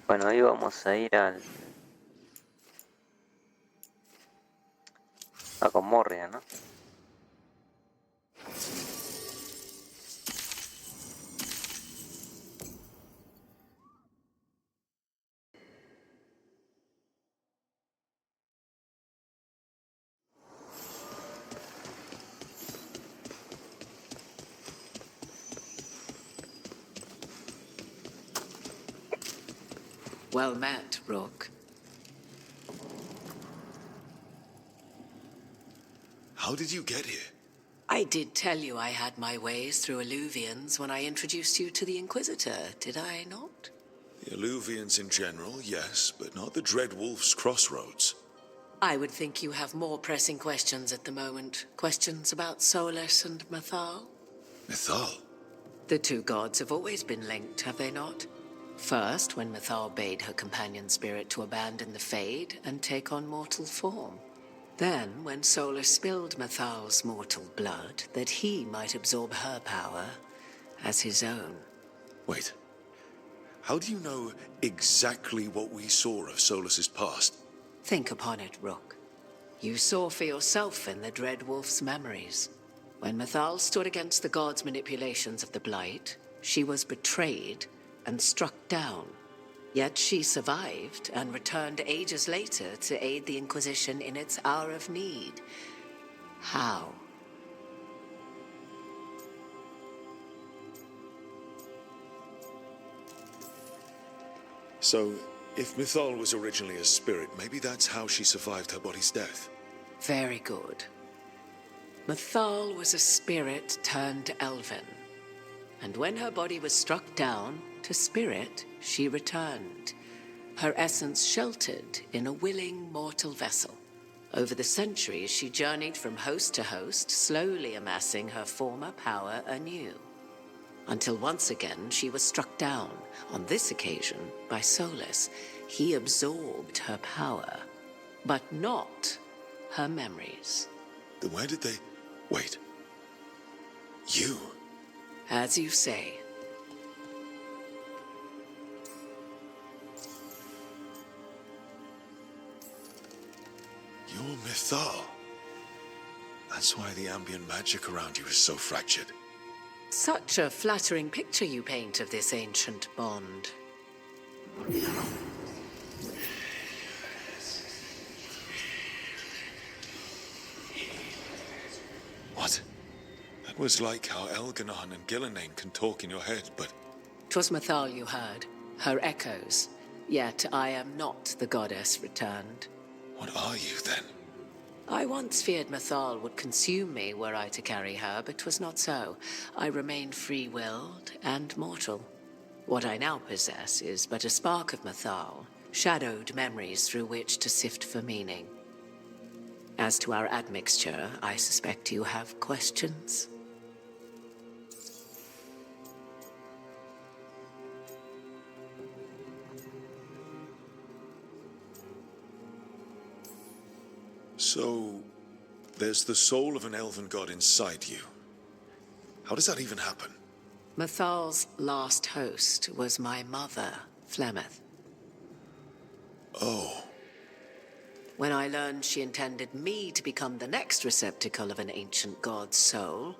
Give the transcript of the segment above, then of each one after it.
Bueno, hoy vamos a ir a Comorria, ¿no? Well met, Rook. How did you get here? I did tell you I had my ways through Alluvians when I introduced you to the Inquisitor, did I not? The Alluvians in general, yes, but not the Dread Wolf's crossroads. I would think you have more pressing questions at the moment. Questions about Solus and Mythal? Mythal? The two gods have always been linked, have they not? First, when Mythal bade her companion spirit to abandon the Fade and take on mortal form. Then, when Solus spilled Mythal's mortal blood, that he might absorb her power as his own. Wait. How do you know exactly what we saw of Solus's past? Think upon it, Rook. You saw for yourself in the Dread Wolf's memories. When Mythal stood against the gods' manipulations of the Blight, she was betrayed and struck down. Yet she survived and returned ages later to aid the Inquisition in its hour of need. How? So, if Mythal was originally a spirit, maybe that's how she survived her body's death. Very good. Mythal was a spirit turned elven. And when her body was struck down, to spirit, she returned. Her essence sheltered in a willing mortal vessel. Over the centuries, she journeyed from host to host, slowly amassing her former power anew. Until once again, she was struck down, on this occasion, by Solus. He absorbed her power, but not her memories. Then where did they... Wait. You? As you say. You're Mythal. That's why the ambient magic around you is so fractured. Such a flattering picture you paint of this ancient bond. What? That was like how Elganon and Gillenane can talk in your head, but... 'Twas Mythal you heard, her echoes. Yet I am not the goddess returned. What are you, then? I once feared Mythal would consume me were I to carry her, but 'twas not so. I remain free-willed and mortal. What I now possess is but a spark of Mythal, shadowed memories through which to sift for meaning. As to our admixture, I suspect you have questions. So, there's the soul of an elven god inside you. How does that even happen? Mythal's last host was my mother, Flemeth. Oh. When I learned she intended me to become the next receptacle of an ancient god's soul,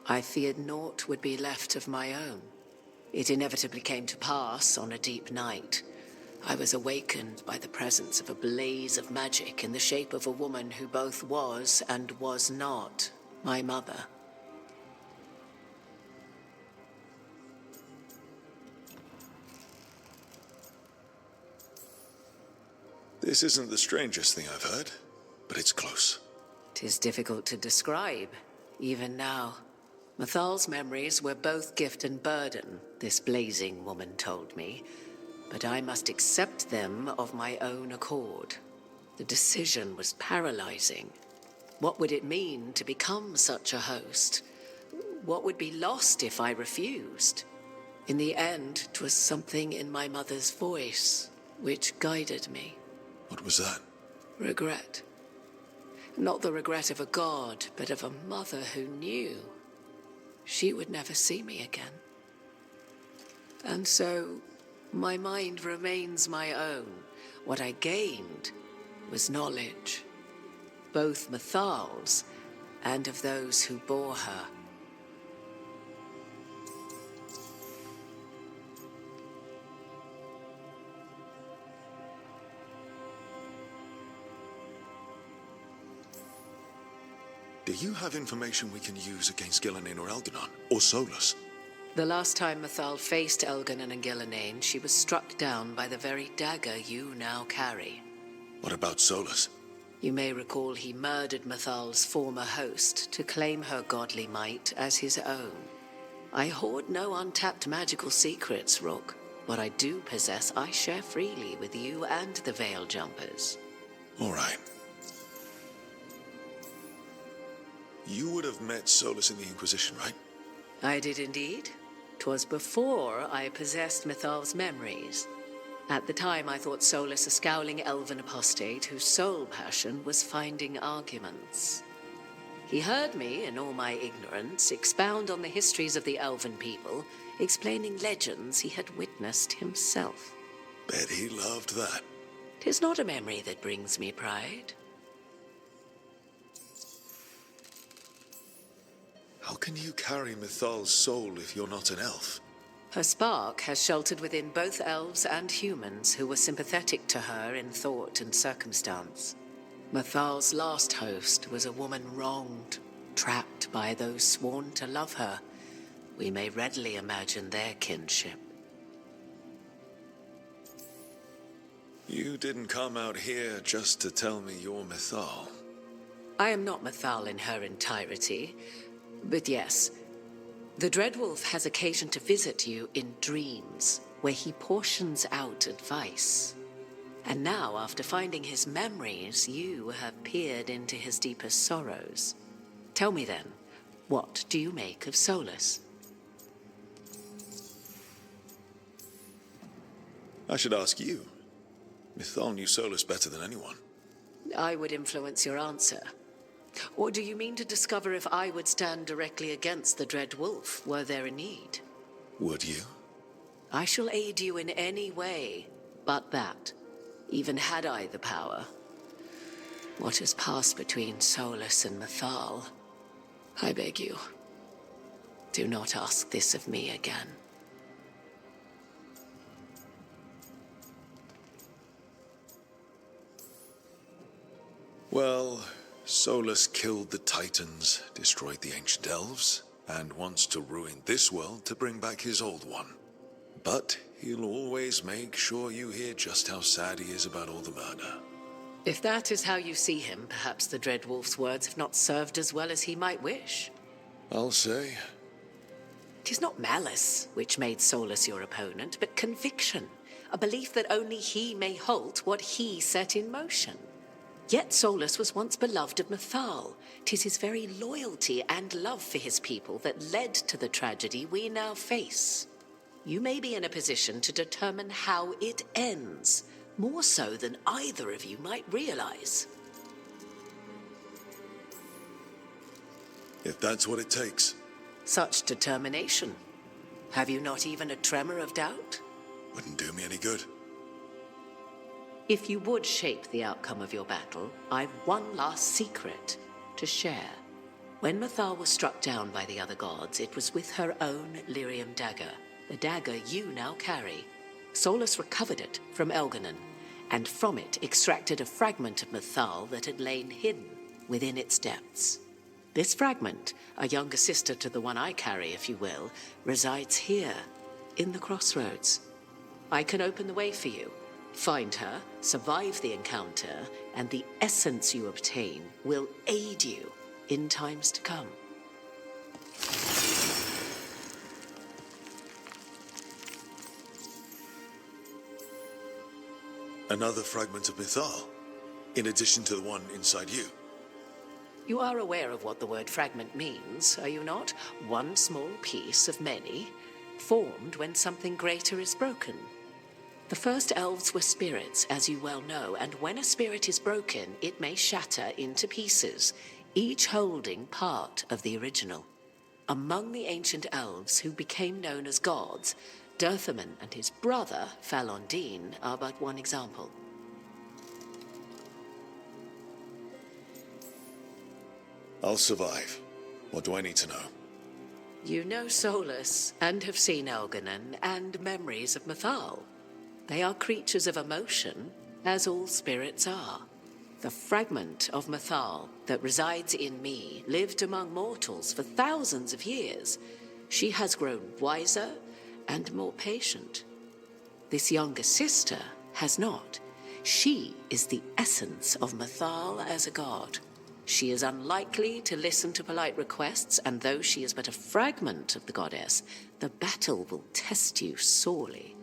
I feared naught would be left of my own. It inevitably came to pass on a deep night. I was awakened by the presence of a blaze of magic in the shape of a woman who both was and was not my mother. This isn't the strangest thing I've heard, but it's close. 'Tis difficult to describe, even now. Mythal's memories were both gift and burden, this blazing woman told me. But I must accept them of my own accord. The decision was paralyzing. What would it mean to become such a host? What would be lost if I refused? In the end, 'twas something in my mother's voice which guided me. What was that? Regret. Not the regret of a god, but of a mother who knew she would never see me again. And so, My mind remains my own. What I gained was knowledge, both Mathal's and of those who bore her. Do you have information we can use against Gillinan or Elganon, or Solus? The last time Mathal faced Elganon and Gillinan, she was struck down by the very dagger you now carry. What about Solus? You may recall he murdered Mathal's former host to claim her godly might as his own. I hoard no untapped magical secrets, Rook. What I do possess, I share freely with you and the Veil Jumpers. All right. You would have met Solus in the Inquisition, right? I did indeed. 'Twas before I possessed Mathal's memories. At the time, I thought Solus a scowling elven apostate whose sole passion was finding arguments. He heard me, in all my ignorance, expound on the histories of the elven people, explaining legends he had witnessed himself. Bet he loved that. 'Tis not a memory that brings me pride. How can you carry Mathal's soul if you're not an elf? Her spark has sheltered within both elves and humans who were sympathetic to her in thought and circumstance. Mathal's last host was a woman wronged, trapped by those sworn to love her. We may readily imagine their kinship. You didn't come out here just to tell me you're Mathal. I am not Mathal in her entirety, but yes, the Dreadwolf has occasion to visit you in dreams, where he portions out advice. And now, after finding his memories, you have peered into his deepest sorrows. Tell me then, what do you make of Solus? I should ask you. Mathal knew Solus better than anyone. I would influence your answer. Or do you mean to discover if I would stand directly against the Dread Wolf, were there a need? Would you? I shall aid you in any way, but that, even had I the power. What has passed between Solus and Mathal, I beg you, do not ask this of me again. Well, Solus killed the Titans, destroyed the ancient elves, and wants to ruin this world to bring back his old one. But he'll always make sure you hear just how sad he is about all the murder. If that is how you see him, perhaps the Dread Wolf's words have not served as well as he might wish. I'll say. 'Tis not malice which made Solus your opponent, but conviction, a belief that only he may halt what he set in motion. Yet Solus was once beloved of Mathal. 'Tis his very loyalty and love for his people that led to the tragedy we now face. You may be in a position to determine how it ends, more so than either of you might realize. If that's what it takes. Such determination. Have you not even a tremor of doubt? Wouldn't do me any good. If you would shape the outcome of your battle, I've one last secret to share. When Mathal was struck down by the other gods, it was with her own lyrium dagger, the dagger you now carry. Solus recovered it from Elganon, and from it extracted a fragment of Mathal that had lain hidden within its depths. This fragment, a younger sister to the one I carry, if you will, resides here, in the crossroads. I can open the way for you. Find her, survive the encounter, and the essence you obtain will aid you in times to come. Another fragment of Mathal, in addition to the one inside you. You are aware of what the word fragment means, are you not? One small piece of many, formed when something greater is broken. The first elves were spirits, as you well know, and when a spirit is broken, it may shatter into pieces, each holding part of the original. Among the ancient elves who became known as gods, Dirthaman and his brother, Falondine, are but one example. I'll survive. What do I need to know? You know Solus, and have seen Elganon, and memories of Mythal. They are creatures of emotion, as all spirits are. The fragment of Mythal that resides in me lived among mortals for thousands of years. She has grown wiser and more patient. This younger sister has not. She is the essence of Mythal as a god. She is unlikely to listen to polite requests, and though she is but a fragment of the goddess, the battle will test you sorely.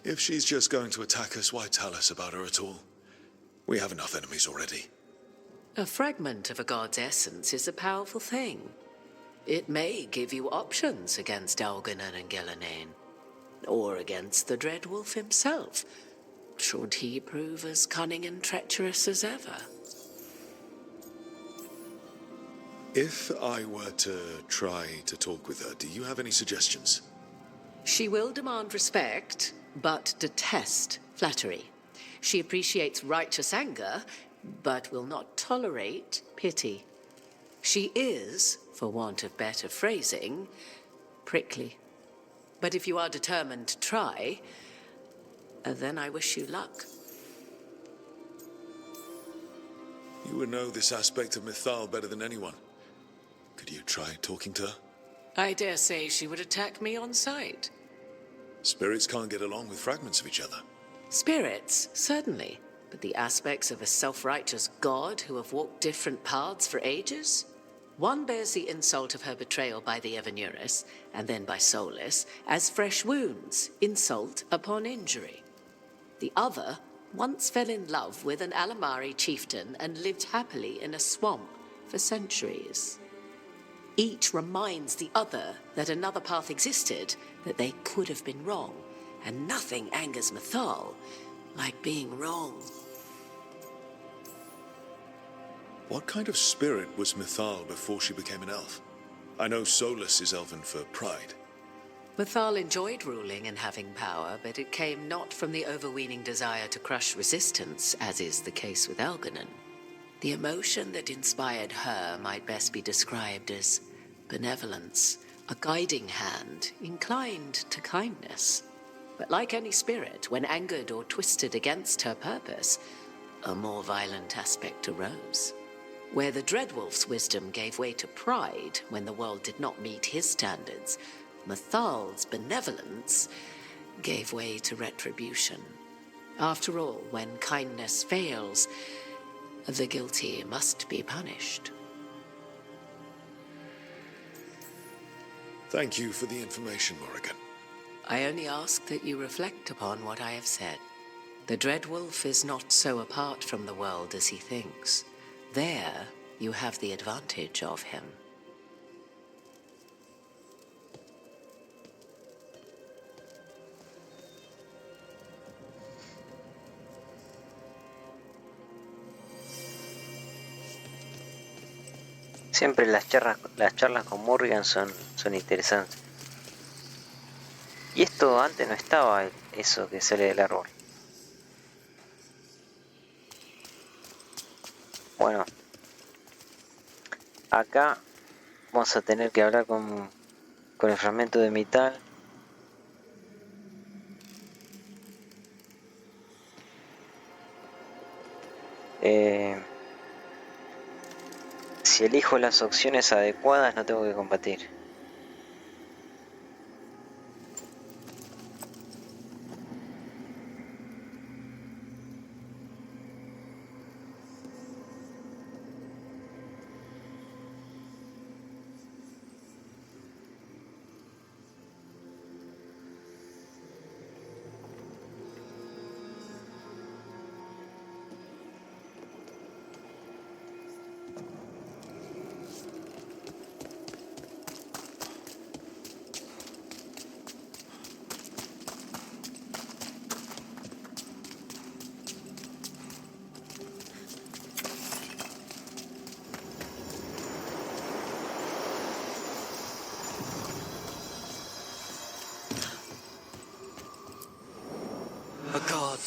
If she's just going to attack us, why tell us about her at all? We have enough enemies already. A fragment of a god's essence is a powerful thing. It may give you options against Elganon and Gillenane, or against the Dread Wolf himself, should he prove as cunning and treacherous as ever. If I were to try to talk with her, do you have any suggestions? She will demand respect, but detest flattery. She appreciates righteous anger, but will not tolerate pity. She is, for want of better phrasing, prickly. But if you are determined to try, then I wish you luck. You would know this aspect of Mythal better than anyone. Could you try talking to her? I dare say she would attack me on sight. Spirits can't get along with fragments of each other. Spirits, certainly. But the aspects of a self-righteous god who have walked different paths for ages? One bears the insult of her betrayal by the Evanuris, and then by Solus, as fresh wounds, insult upon injury. The other once fell in love with an Alamari chieftain and lived happily in a swamp for centuries. Each reminds the other that another path existed, that they could have been wrong, and nothing angers Mythal like being wrong. What kind of spirit was Mythal before she became an elf? I know Solus is elven for pride. Mythal enjoyed ruling and having power, but it came not from the overweening desire to crush resistance, as is the case with Elganon. The emotion that inspired her might best be described as benevolence, a guiding hand inclined to kindness. But like any spirit, when angered or twisted against her purpose, a more violent aspect arose. Where the Dreadwolf's wisdom gave way to pride when the world did not meet his standards, Mythal's benevolence gave way to retribution. After all, when kindness fails, the guilty must be punished. Thank you for the information, Morrigan. I only ask that you reflect upon what I have said. The Dreadwolf is not so apart from the world as he thinks. There, you have the advantage of him. Siempre las charlas con Morrigan son interesantes. Y esto antes no estaba, eso que sale del árbol. Bueno, acá vamos a tener que hablar con el fragmento de metal. Si elijo las opciones adecuadas no tengo que combatir.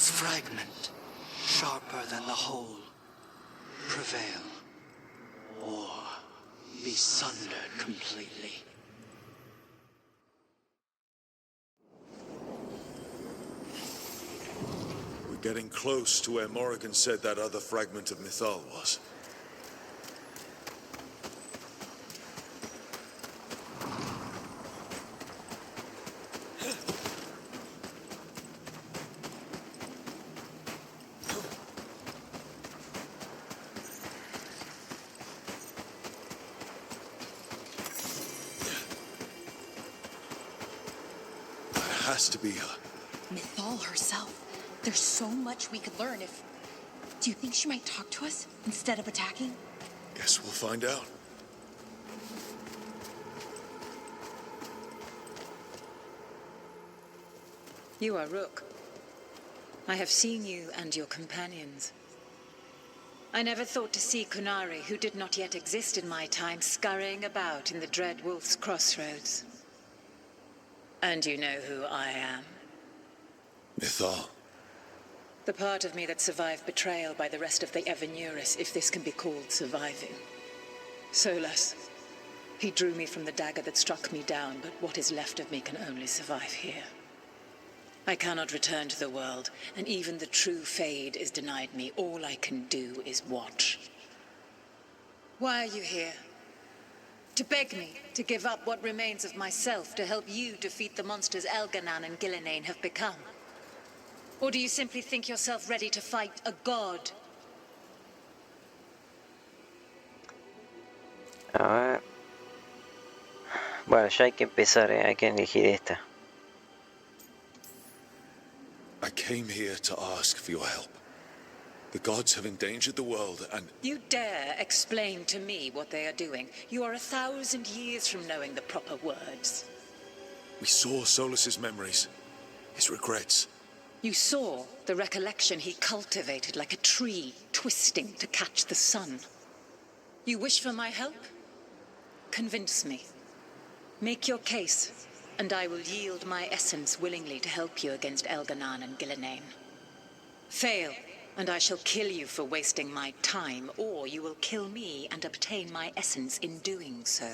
This fragment, sharper than the whole, prevail, or be sundered completely. We're getting close to where Morrigan said that other fragment of Mythal was. Has to be her. Mythal herself. There's so much we could learn if... Do you think she might talk to us instead of attacking? Guess we'll find out. You are Rook. I have seen you and your companions. I never thought to see Kunari, who did not yet exist in my time, scurrying about in the Dread Wolf's crossroads. And you know who I am. Mythal. The part of me that survived betrayal by the rest of the Evanuris, if this can be called surviving. Solas. He drew me from the dagger that struck me down, but what is left of me can only survive here. I cannot return to the world, and even the true Fade is denied me. All I can do is watch. Why are you here? To beg me to give up what remains of myself to help you defeat the monsters Elganan and Gillenane have become? Or do you simply think yourself ready to fight a god? A ver. Bueno, ya hay que empezar, hay que elegir esta. I came here to ask for your help. The gods have endangered the world and... You dare explain to me what they are doing? You are 1,000 years from knowing the proper words. We saw Solas's memories, his regrets. You saw the recollection he cultivated like a tree, twisting to catch the sun. You wish for my help? Convince me. Make your case, and I will yield my essence willingly to help you against Elganan and Gillenane. Fail, and I shall kill you for wasting my time, or you will kill me and obtain my essence in doing so.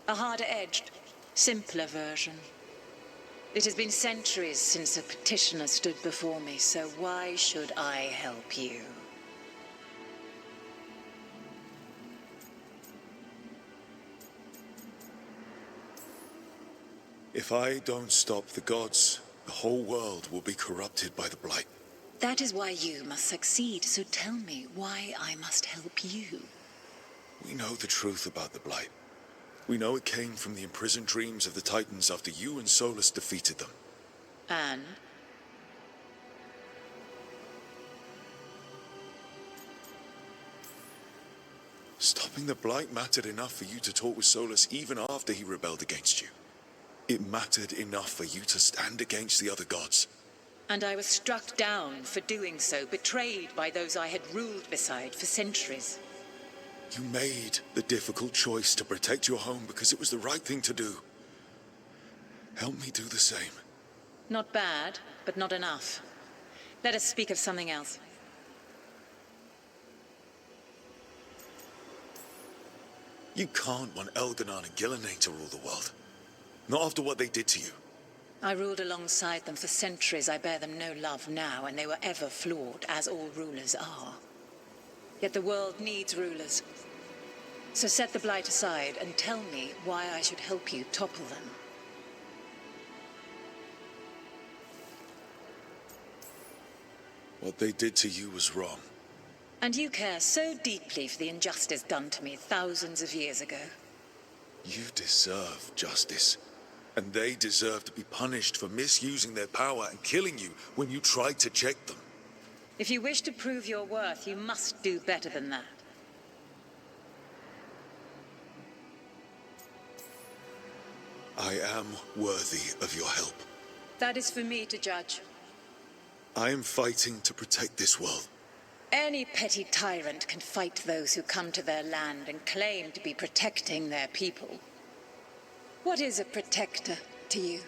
A harder-edged, simpler version. It has been centuries since a petitioner stood before me, so why should I help you? If I don't stop the gods, the whole world will be corrupted by the Blight. That is why you must succeed, so tell me why I must help you. We know the truth about the Blight. We know it came from the imprisoned dreams of the Titans after you and Solas defeated them. And? Stopping the Blight mattered enough for you to talk with Solas even after he rebelled against you. It mattered enough for you to stand against the other gods. And I was struck down for doing so, betrayed by those I had ruled beside for centuries. You made the difficult choice to protect your home because it was the right thing to do. Help me do the same. Not bad, but not enough. Let us speak of something else. You can't want Elganan and Gillenane to rule the world. Not after what they did to you. I ruled alongside them for centuries. I bear them no love now, and they were ever flawed, as all rulers are. Yet the world needs rulers. So set the Blight aside and tell me why I should help you topple them. What they did to you was wrong. And you care so deeply for the injustice done to me thousands of years ago. You deserve justice. And they deserve to be punished for misusing their power and killing you when you tried to check them. If you wish to prove your worth, you must do better than that. I am worthy of your help. That is for me to judge. I am fighting to protect this world. Any petty tyrant can fight those who come to their land and claim to be protecting their people. What is a protector to you?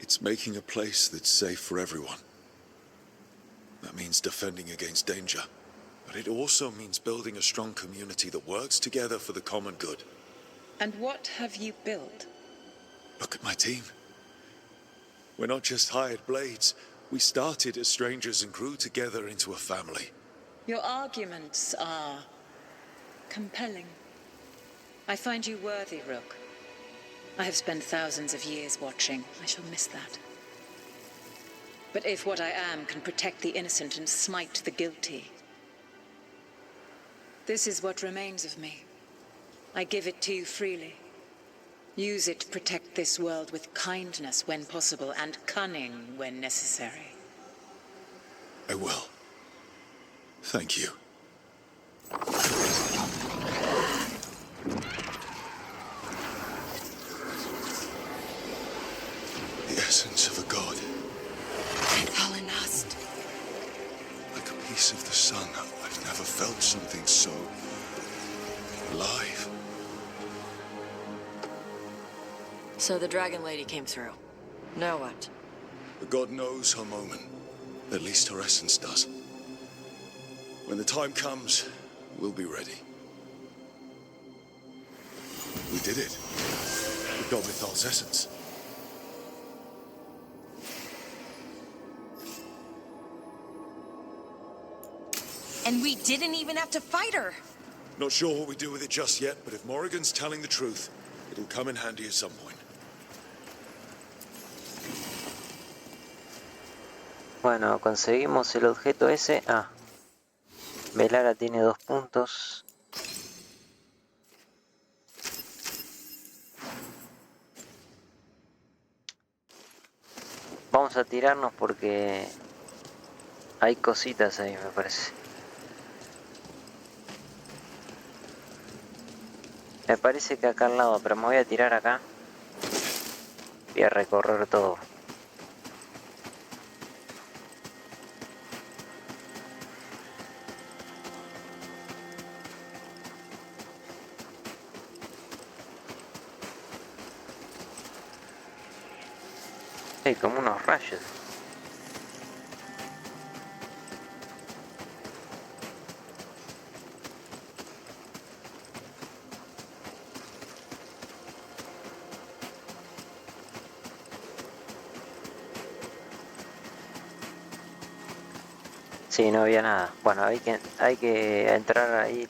It's making a place that's safe for everyone. That means defending against danger. But it also means building a strong community that works together for the common good. And what have you built? Look at my team. We're not just hired blades. We started as strangers and grew together into a family. Your arguments are compelling. I find you worthy, Rook. I have spent thousands of years watching. I shall miss that. But if what I am can protect the innocent and smite the guilty, this is what remains of me. I give it to you freely. Use it to protect this world with kindness when possible and cunning when necessary. I will. Thank you. The essence of a god. Like a piece of the sun. I've never felt something so alive. So the Dragon Lady came through. Now what? The god knows her moment. At least her essence does. When the time comes, we'll be ready. We did it. We got Mythal's essence. And we didn't even have to fight her. Not sure what we do with it just yet, but if Morrigan's telling the truth, it'll come in handy at some point. Bueno, conseguimos el objeto ese. Ah, Velara tiene 2 puntos. Vamos a tirarnos porque hay cositas ahí, me parece. Me parece que acá al lado, pero me voy a tirar acá. Voy a recorrer todo. Hay como unos rayos. Sí, no había nada. Bueno, hay que entrar ahí.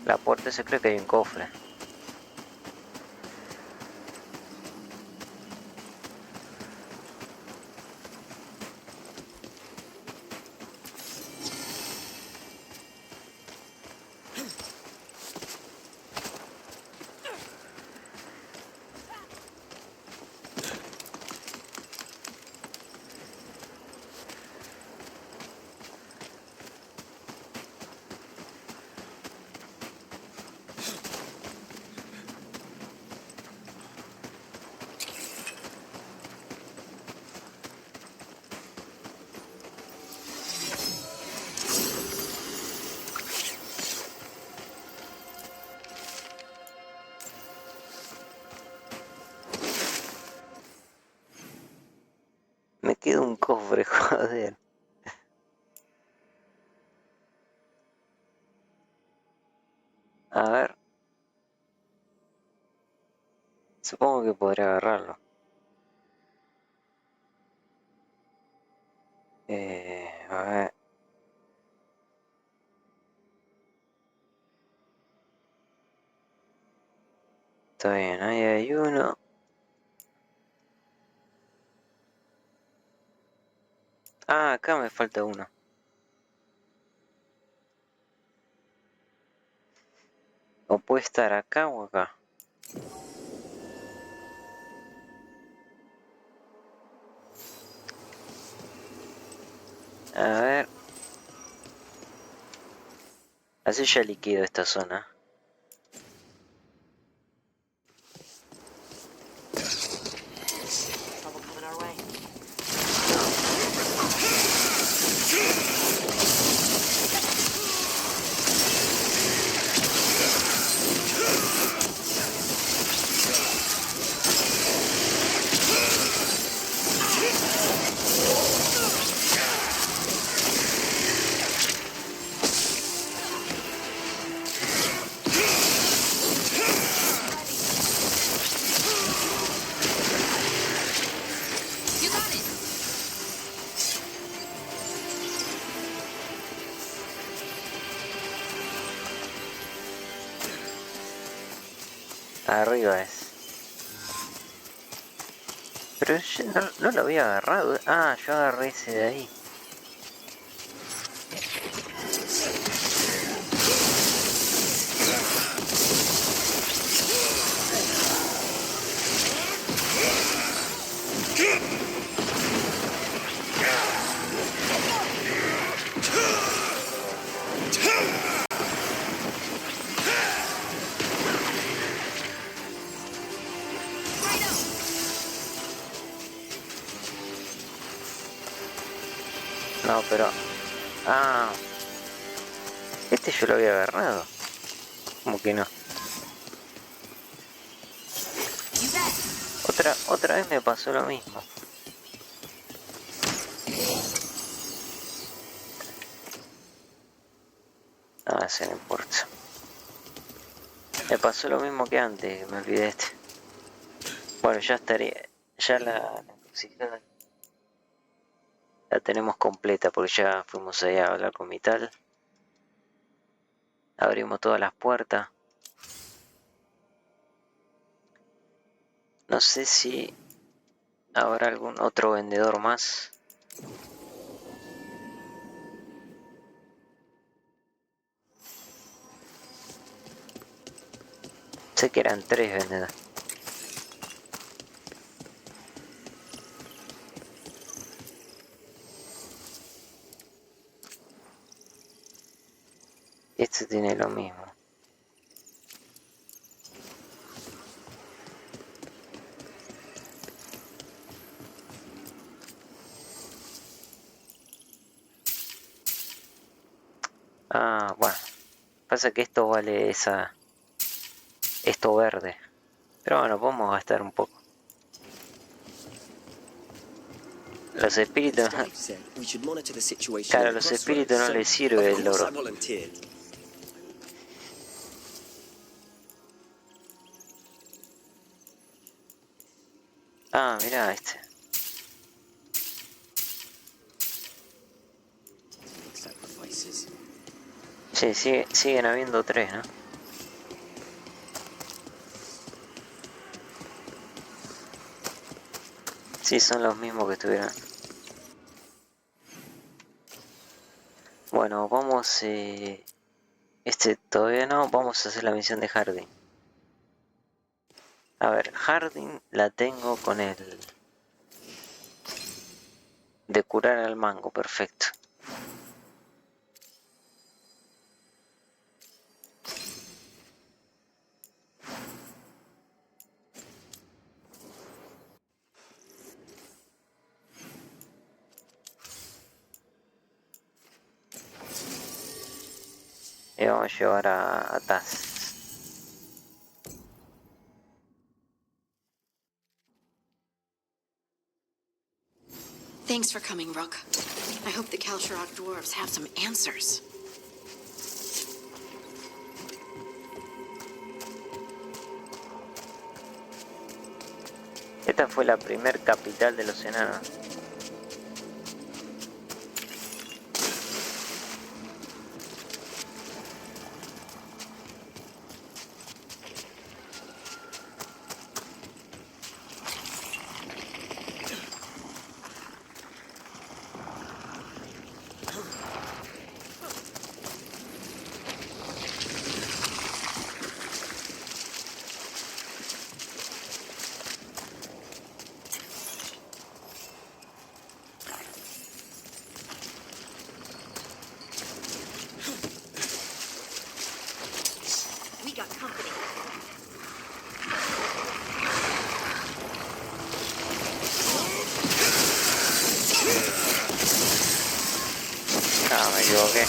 La puerta esa, creo que hay un cofre. Me queda un cofre, joder. A ver. Supongo que podré agarrarlo. A ver. Está bien, ahí hay uno. Ah, acá me falta uno. O puede estar acá o acá. A ver. Así ya liquido esta zona. Trouble coming our way. Arriba es. Pero yo no lo había agarrado. Ah, yo agarré ese de ahí. No, pero... Ah... Este yo lo había agarrado. ¿Cómo que no? Otra vez me pasó lo mismo. Ah, se no importa. Me pasó lo mismo que antes, me olvidé este. Bueno, ya estaría... Ya la encrucijada la tenemos completa porque ya fuimos allá a hablar con Vital. Abrimos todas las puertas. No sé si habrá algún otro vendedor más. Sé que eran 3 vendedores. Este tiene lo mismo. Ah, bueno. Pasa que esto vale esa... Esto verde. Pero bueno, podemos gastar un poco. Los espíritus... Claro, a los espíritus no les sirve el oro. Ah, mirá este. Sí, siguen habiendo 3, ¿no? Sí, son los mismos que estuvieron. Bueno, vamos... Este todavía no. Vamos a hacer la misión de Harding. A ver, Harding la tengo con el... De curar al mango, perfecto. Y vamos a llevar a Taz. Thanks for coming, Rook. I hope the Kalsharok dwarves have some answers. Esta fue la primer capital de los enanos. Ah, me equivoqué.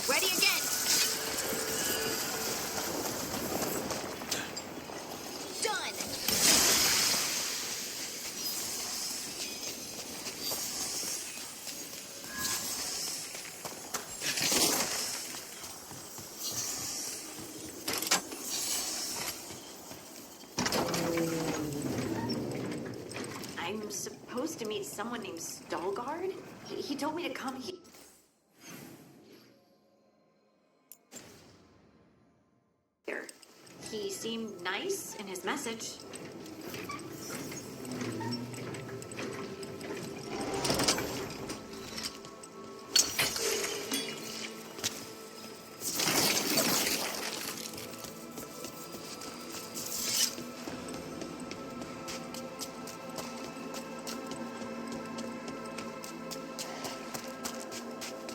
Ready again. Done. supposed to meet someone named Stalgard? He told me to come here. He seemed nice in his message.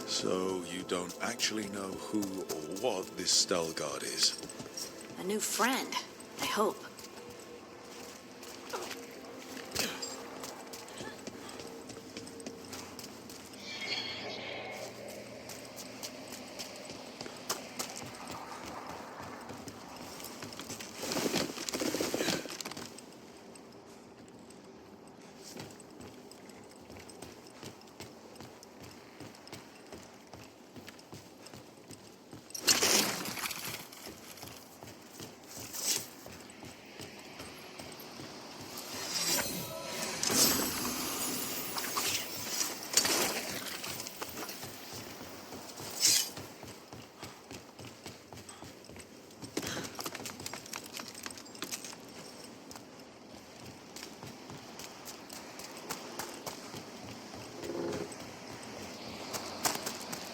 So you don't actually know who or what this Stelgard is? A new friend, I hope.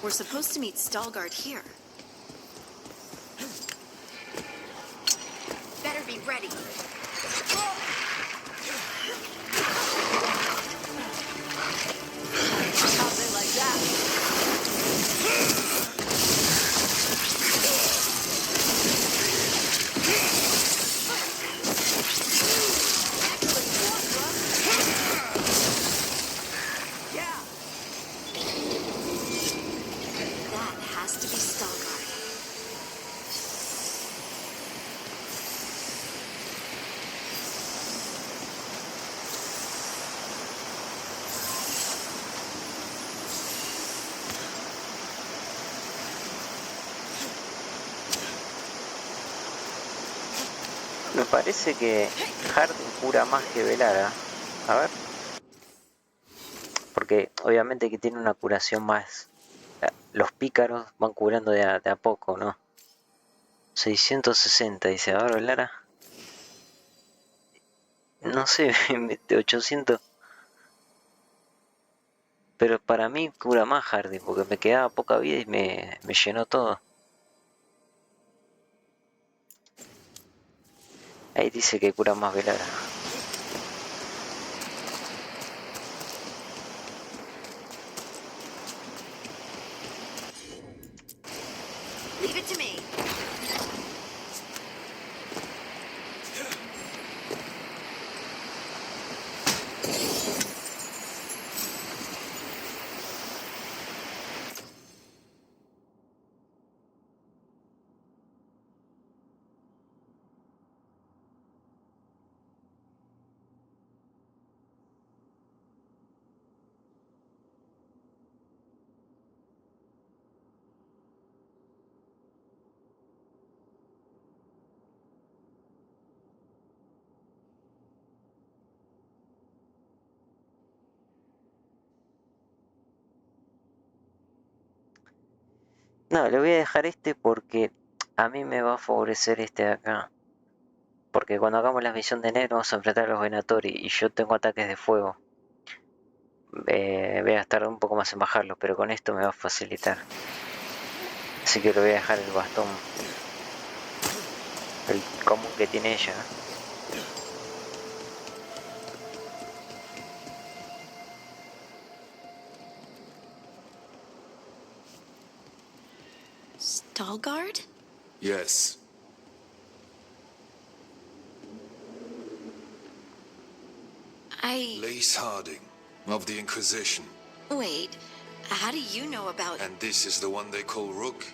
We're supposed to meet Stalgard here. Better be ready. Something like that. Me parece que Harding cura más que Velara. A ver. Porque obviamente que tiene una curación más. Los pícaros van curando de a poco, ¿no? 660, dice. A ver, Velara. No sé, de 800. Pero para mí cura más Harding, porque me quedaba poca vida y me llenó todo. Ahí dice que cura más Velara. Leave it to me. No, le voy a dejar este porque a mí me va a favorecer este de acá. Porque cuando hagamos la misión de enero vamos a enfrentar a los Venatori y yo tengo ataques de fuego. Voy a estar un poco más en bajarlos, pero con esto me va a facilitar. Así que le voy a dejar el bastón. El común que tiene ella. Stalgard? Yes. Lace Harding, of the Inquisition. Wait, how do you know about... And this is the one they call Rook?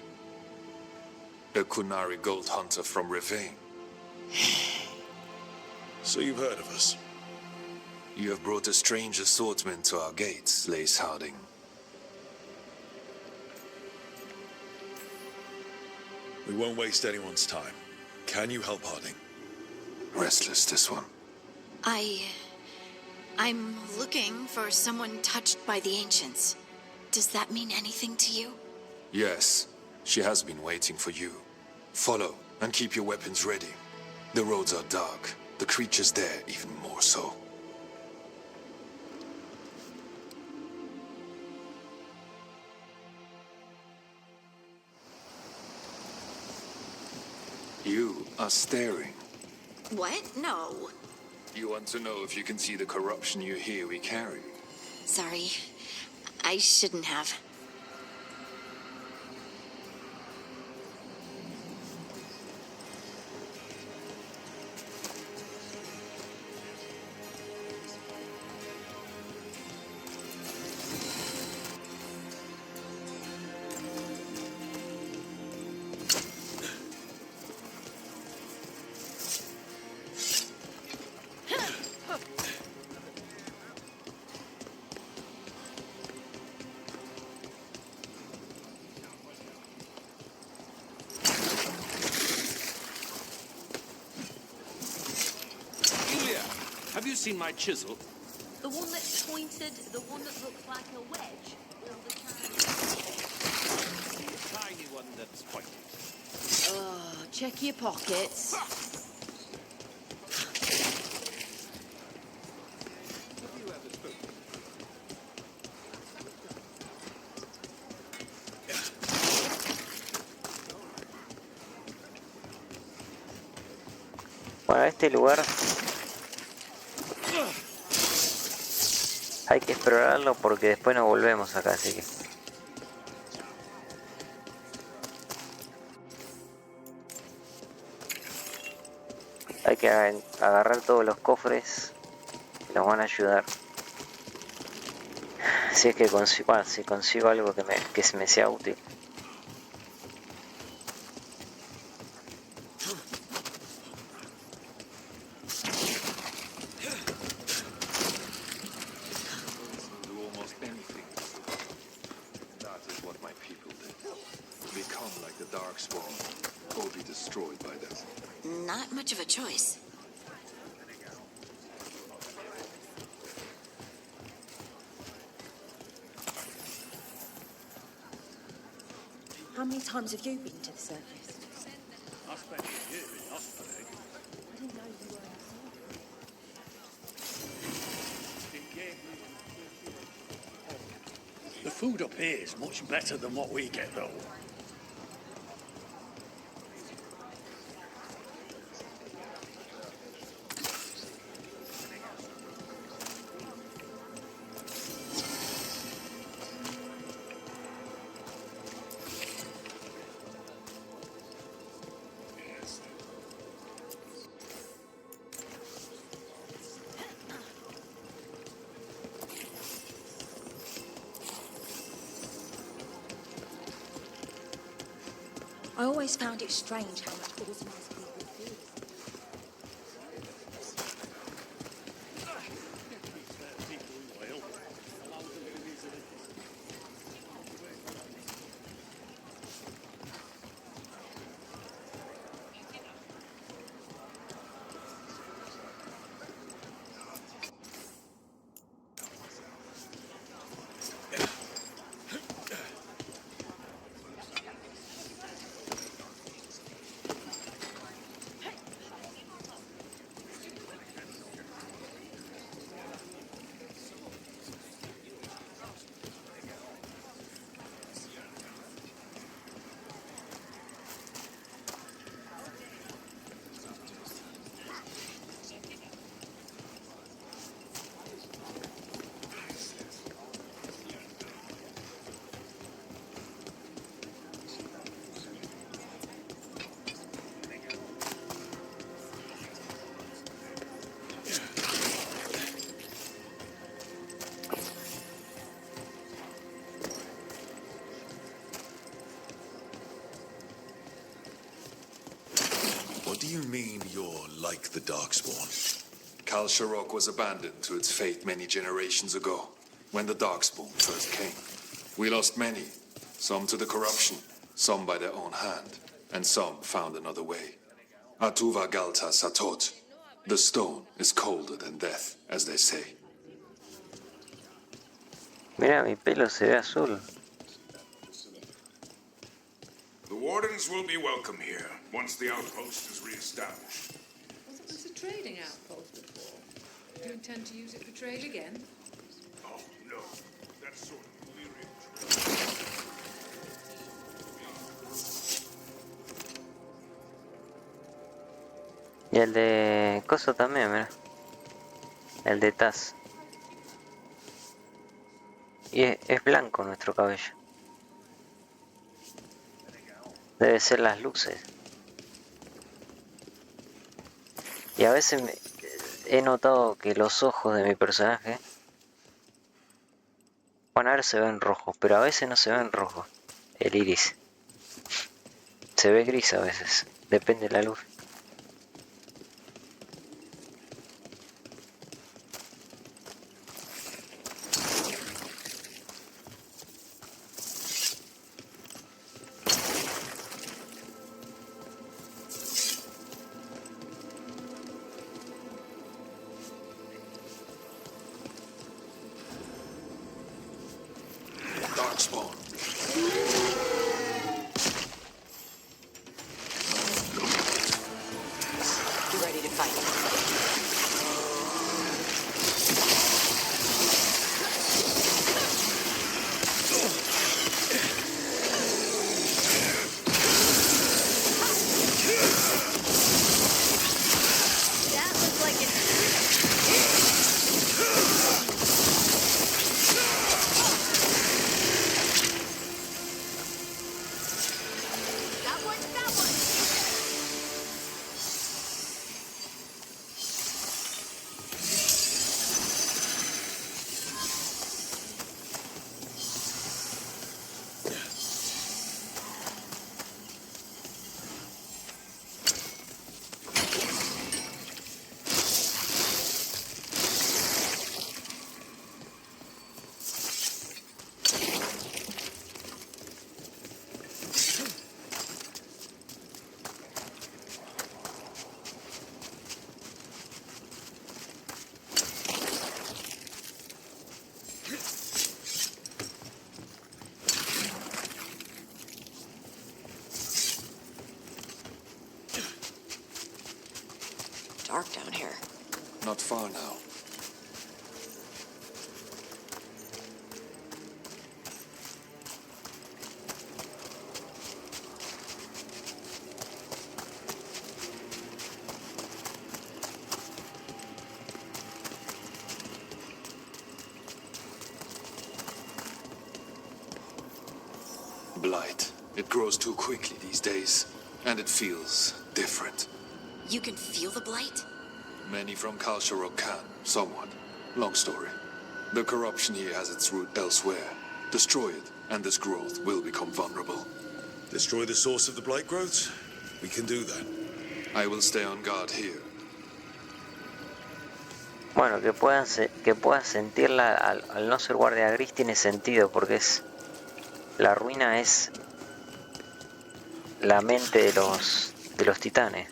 A Kunari gold hunter from Rivain. So you've heard of us? You have brought a strange assortment to our gates, Lace Harding. We won't waste anyone's time. Can you help Harding? Restless, this one. I'm looking for someone touched by the Ancients. Does that mean anything to you? Yes, she has been waiting for you. Follow, and keep your weapons ready. The roads are dark, the creatures there even more so. You are staring. What? No. You want to know if you can see the corruption you hear we carry? Sorry. I shouldn't have. Have you seen my chisel? The one that's pointed, the one that looks like a wedge, or the Tiny one that's pointed. check your pockets. Have you ever spoken? Bueno, este lugar hay que explorarlo porque después nos volvemos acá, así que... Hay que agarrar todos los cofres que nos van a ayudar. Si es que consigo, si consigo algo que se me sea útil. Not much of a choice. How many times have you been to the surface? I spent a year in Ospey. I didn't know you were inside. The food up here is much better than what we get, though. I always found it strange how much organised people feel. What do you mean you're like the Darkspawn? Kal Sharok was abandoned to its fate many generations ago, when the Darkspawn first came. We lost many, some to the corruption, some by their own hand, and some found another way. Atuva Galta Satot. The stone is colder than death, as they say. Mira, mi pelo se ve azul. The Wardens will be welcome here once the outpost is re-established. Wasn't this a trading outpost before? Do you intend to use it for trade again? Oh, no. That's sort of weary. Y el de Coso también, mira. El de Taz. Y es blanco nuestro cabello. Debe ser las luces. Y a veces he notado que los ojos de mi personaje, bueno, ahora se ven rojos, pero a veces no se ven rojos. El iris se ve gris a veces, depende de la luz. Darkspawn. You ready to fight? That looks like it's... That one, that one! Dark down here. Not far now. Blight. It grows too quickly these days, and it feels different. You can feel the blight? Many from Kalsharok can, somewhat. Long story. The corruption here has its root elsewhere. Destroy it, and this growth will become vulnerable. Destroy the source of the blight growths? We can do that. I will stay on guard here. Bueno, que puedas sentirla al no ser guardia gris tiene sentido, porque es... La ruina es la mente de los titanes,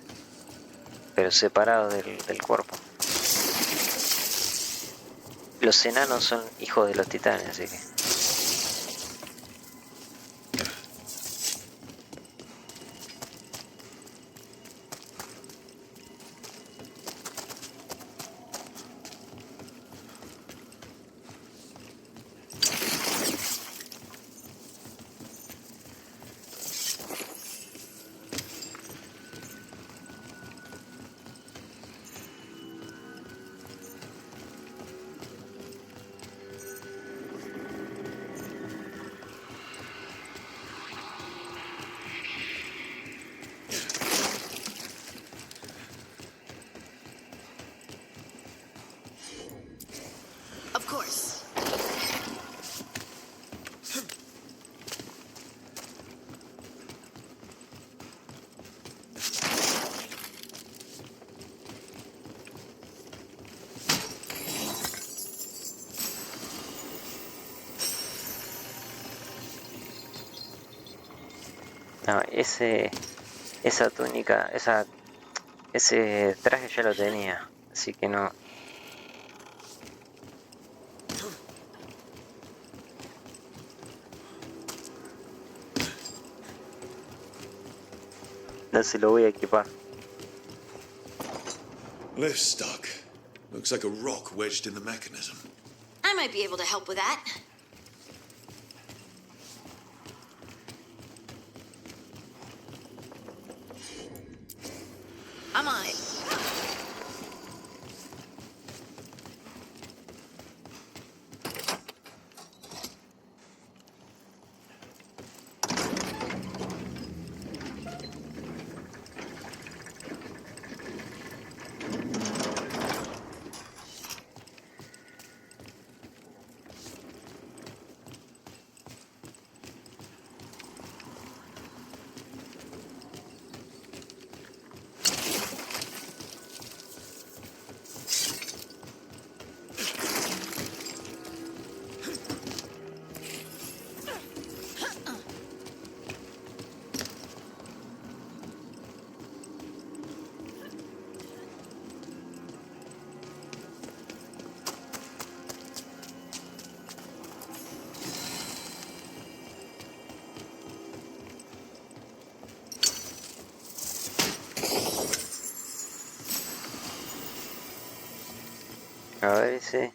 pero separado del cuerpo. Los enanos son hijos de los titanes, así que... Of course. No, esa túnica, ese traje ya lo tenía, así que no. No se lo voy a equipar. Lift stuck. Looks like a rock wedged in the mechanism. I might be able to help with that. I'm on it. A ver ese.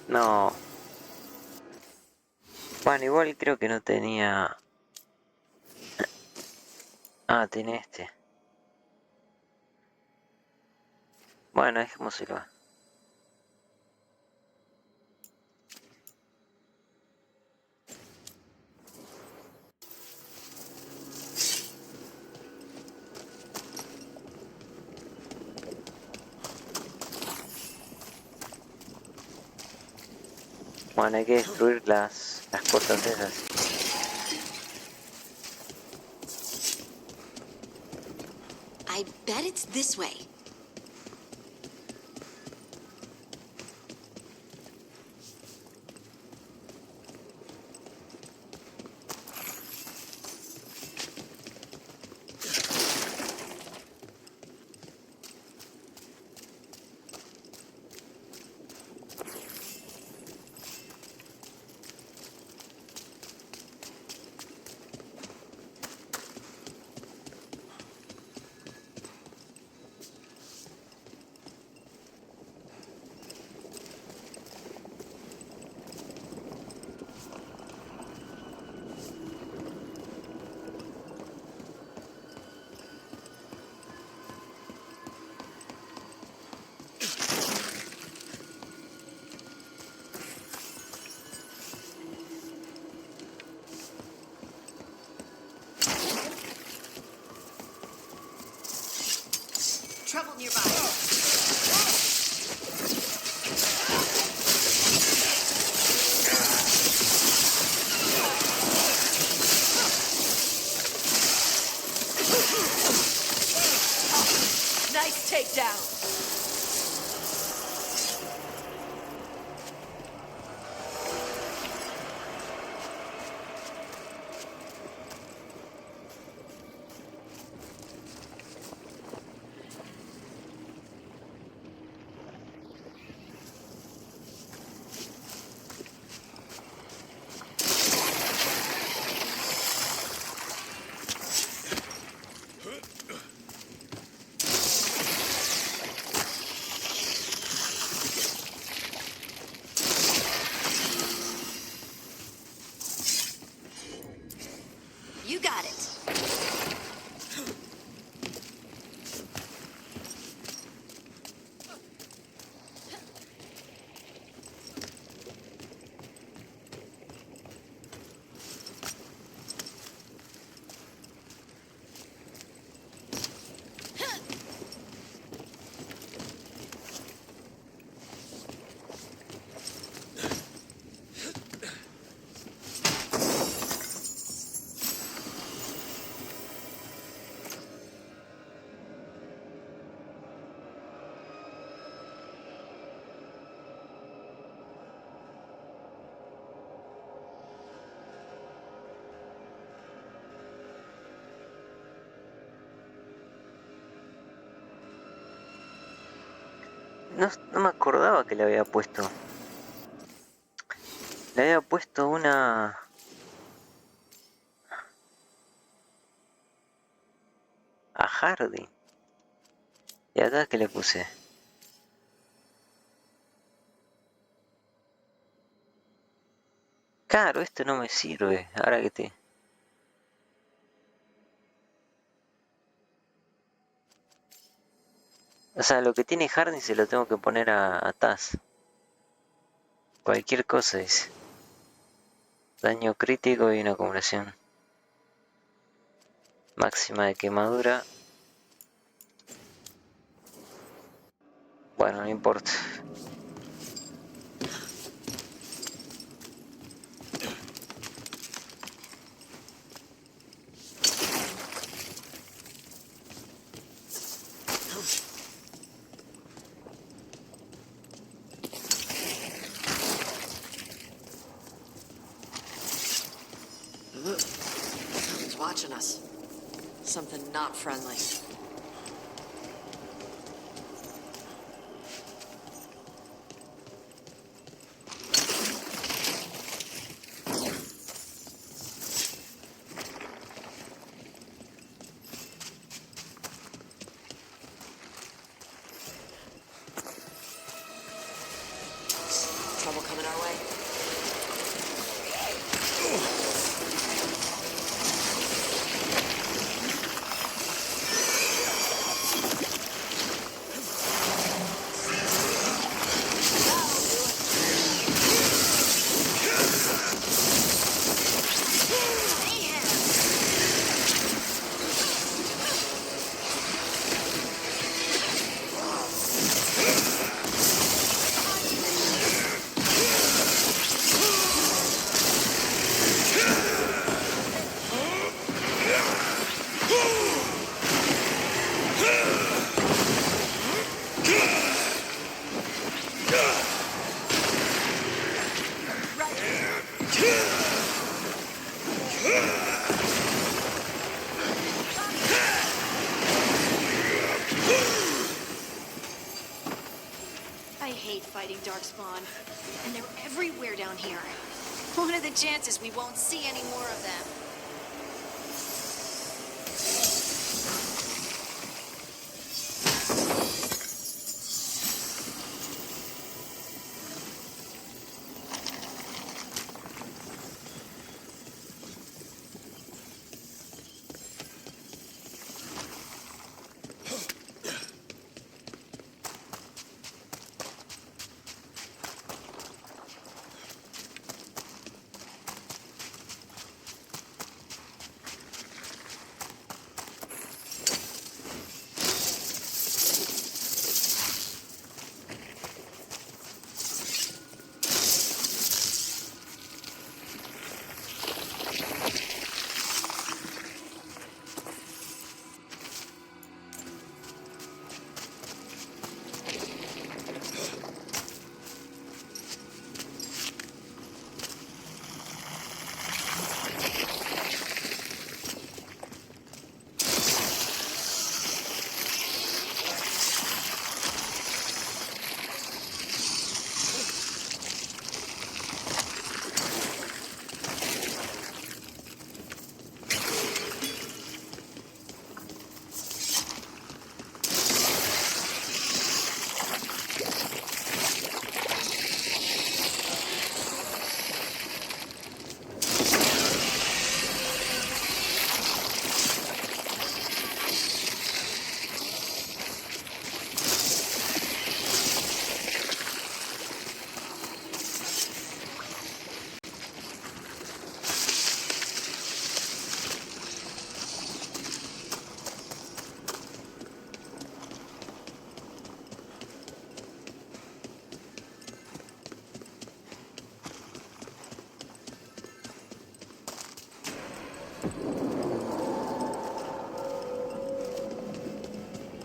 No. Bueno, igual creo que no tenía... Ah, tiene este. Bueno, dejémoselo. Bueno, hay que destruir las cosas esas. I bet it's this way. No me acordaba que le había puesto. Le había puesto una... a Hardy. ¿Y acá qué le puse? Claro, esto no me sirve. Ahora que te... O sea, lo que tiene Hardy se lo tengo que poner a Taz. Cualquier cosa dice. Daño crítico y una acumulación máxima de quemadura. Bueno, no importa. Someone's watching us. Something not friendly. Trouble coming our way? I hate fighting Darkspawn, and they're everywhere down here. What are the chances we won't see any more of them?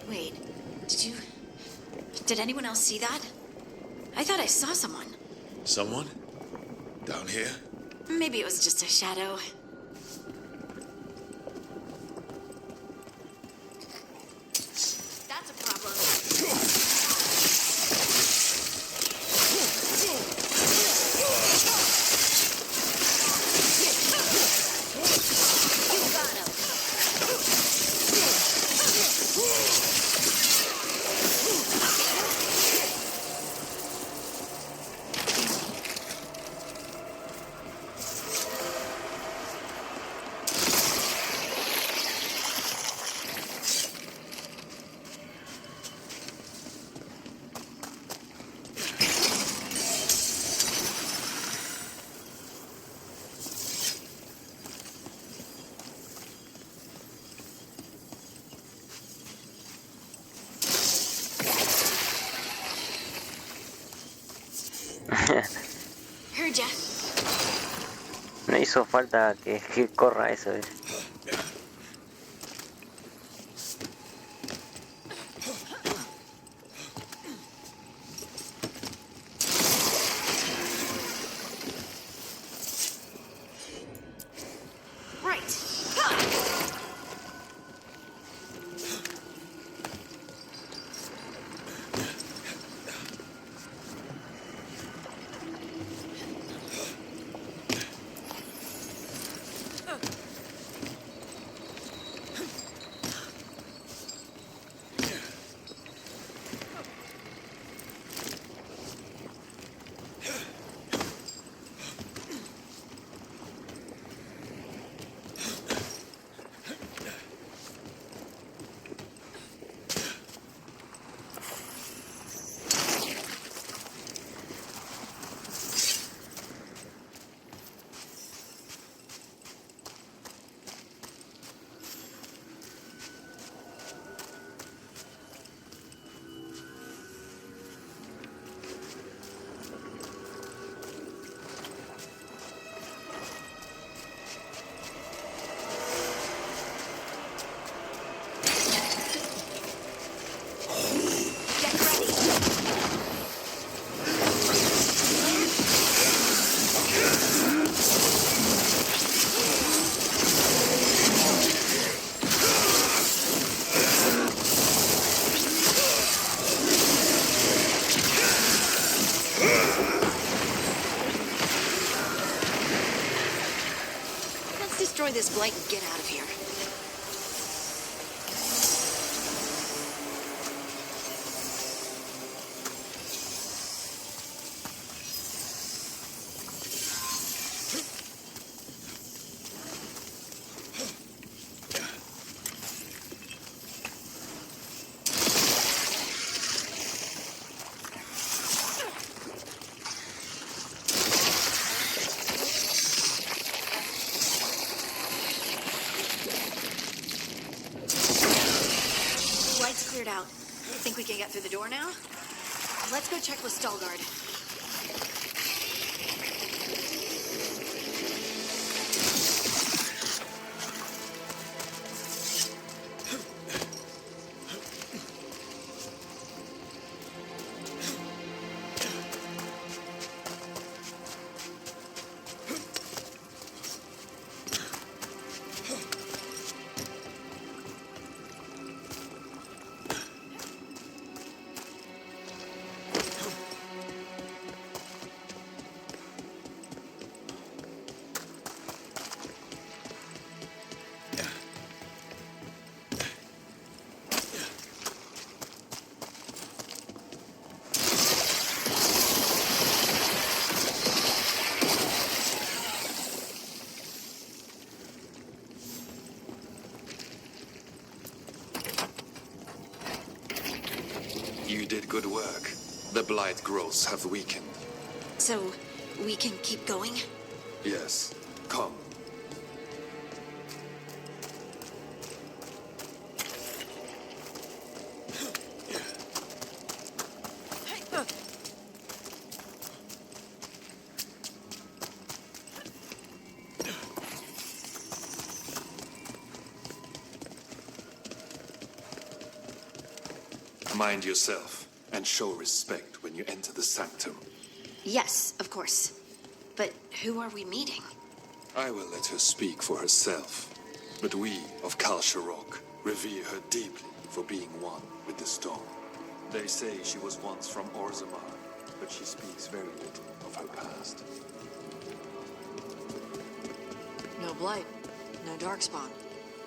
Wait, did anyone else see that? I thought I saw someone. Someone? Down here? Maybe it was just a shadow. That's a problem. Heard ya. No hizo falta que corra eso. Destroy this blight and get out of here. Cleared out. Think we can get through the door now? Let's go check with Stalgard. You did good work. The blight growths have weakened. So, we can keep going? Yes. Come. Mind yourself, and show respect when you enter the sanctum. Yes, of course. But who are we meeting? I will let her speak for herself. But we of Kal Sharok revere her deeply for being one with the storm. They say she was once from Orzammar, but she speaks very little of her past. No blight, no darkspawn.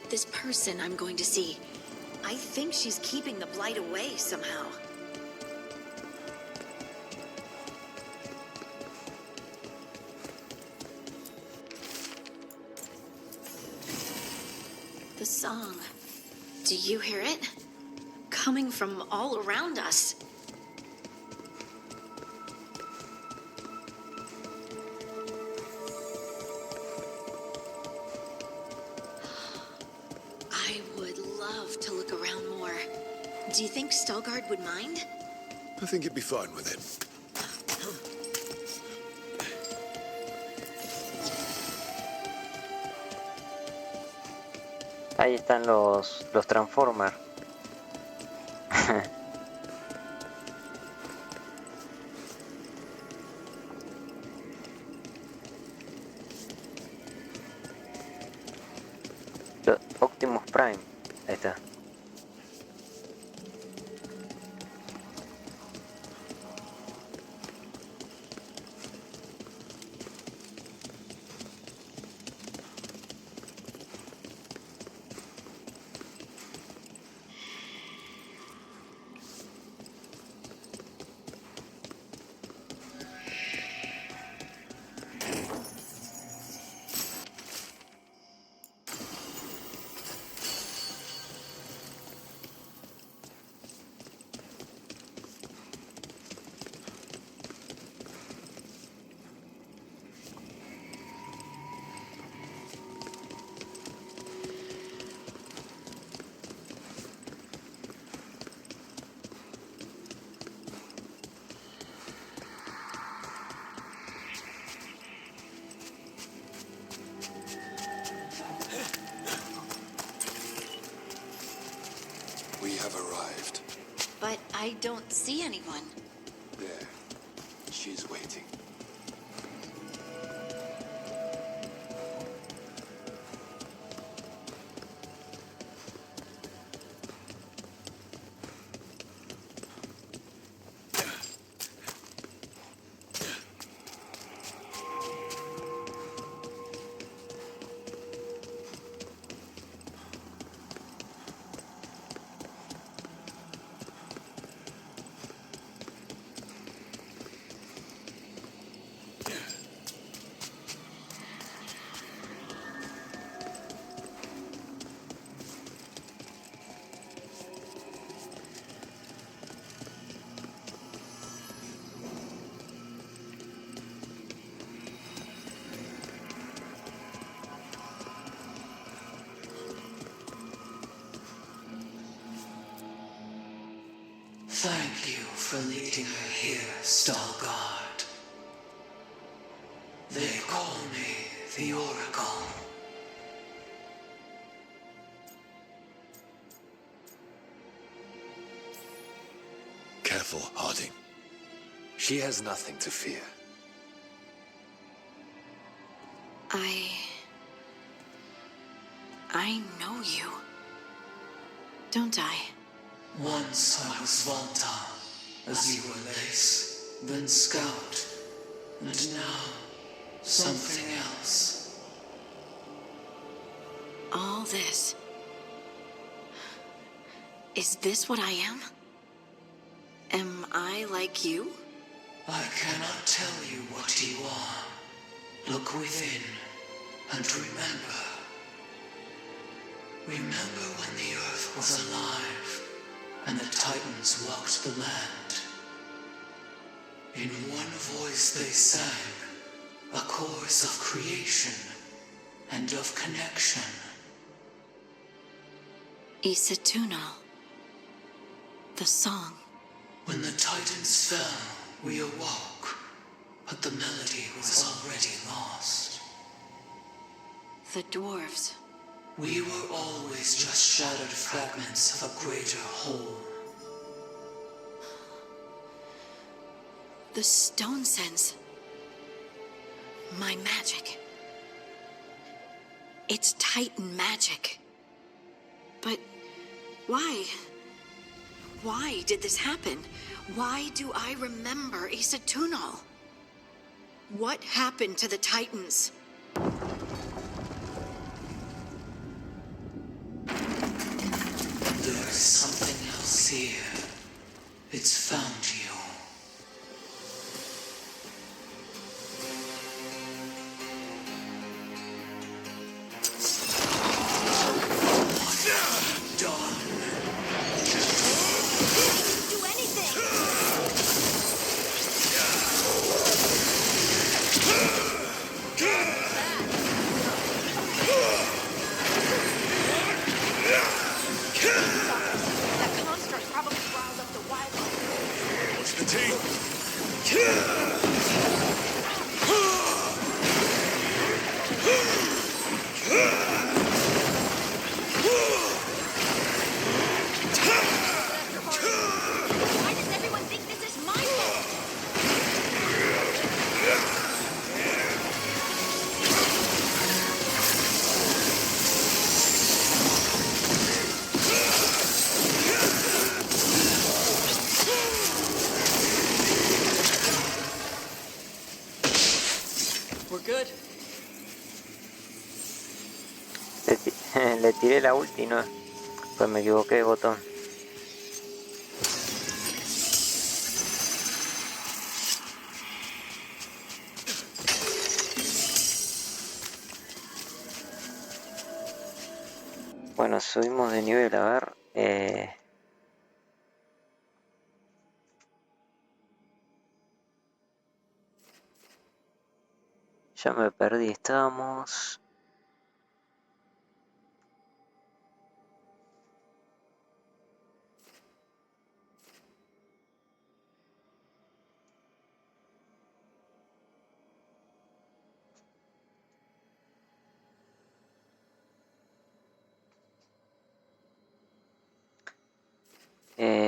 This person I'm going to see, I think she's keeping the blight away somehow. The song. Do you hear it? Coming from all around us. I would love to look around more. Do you think Stalgard would mind? I think he'd be fine with it. Ahí están los Transformers. Optimus Prime. Ahí está. We have arrived. But I don't see anyone. There. She's waiting. Thank you for leading her here, Stalguard. They call me the Oracle. Careful, Harding. She has nothing to fear. I know you. Don't I? Once I was Volta, as you were Lace, then Scout, and now something else. All this. Is this what I am? Am I like you? I cannot tell you what you are. Look within and remember. Remember when the earth was alive and the Titans walked the land. In one voice they sang a chorus of creation and of connection. Ezezg. The song. When the Titans fell, we awoke, but the melody was already lost. The dwarves. We were always just shattered fragments of a greater whole. The stone sense. My magic. It's Titan magic. But why? Why did this happen? Why do I remember Ezezg? What happened to the Titans? There is something else here. It's found you. Good. Le tiré la ulti, no, pues me equivoqué de botón. Bueno, subimos de nivel, a ver. Ya me perdí, estábamos...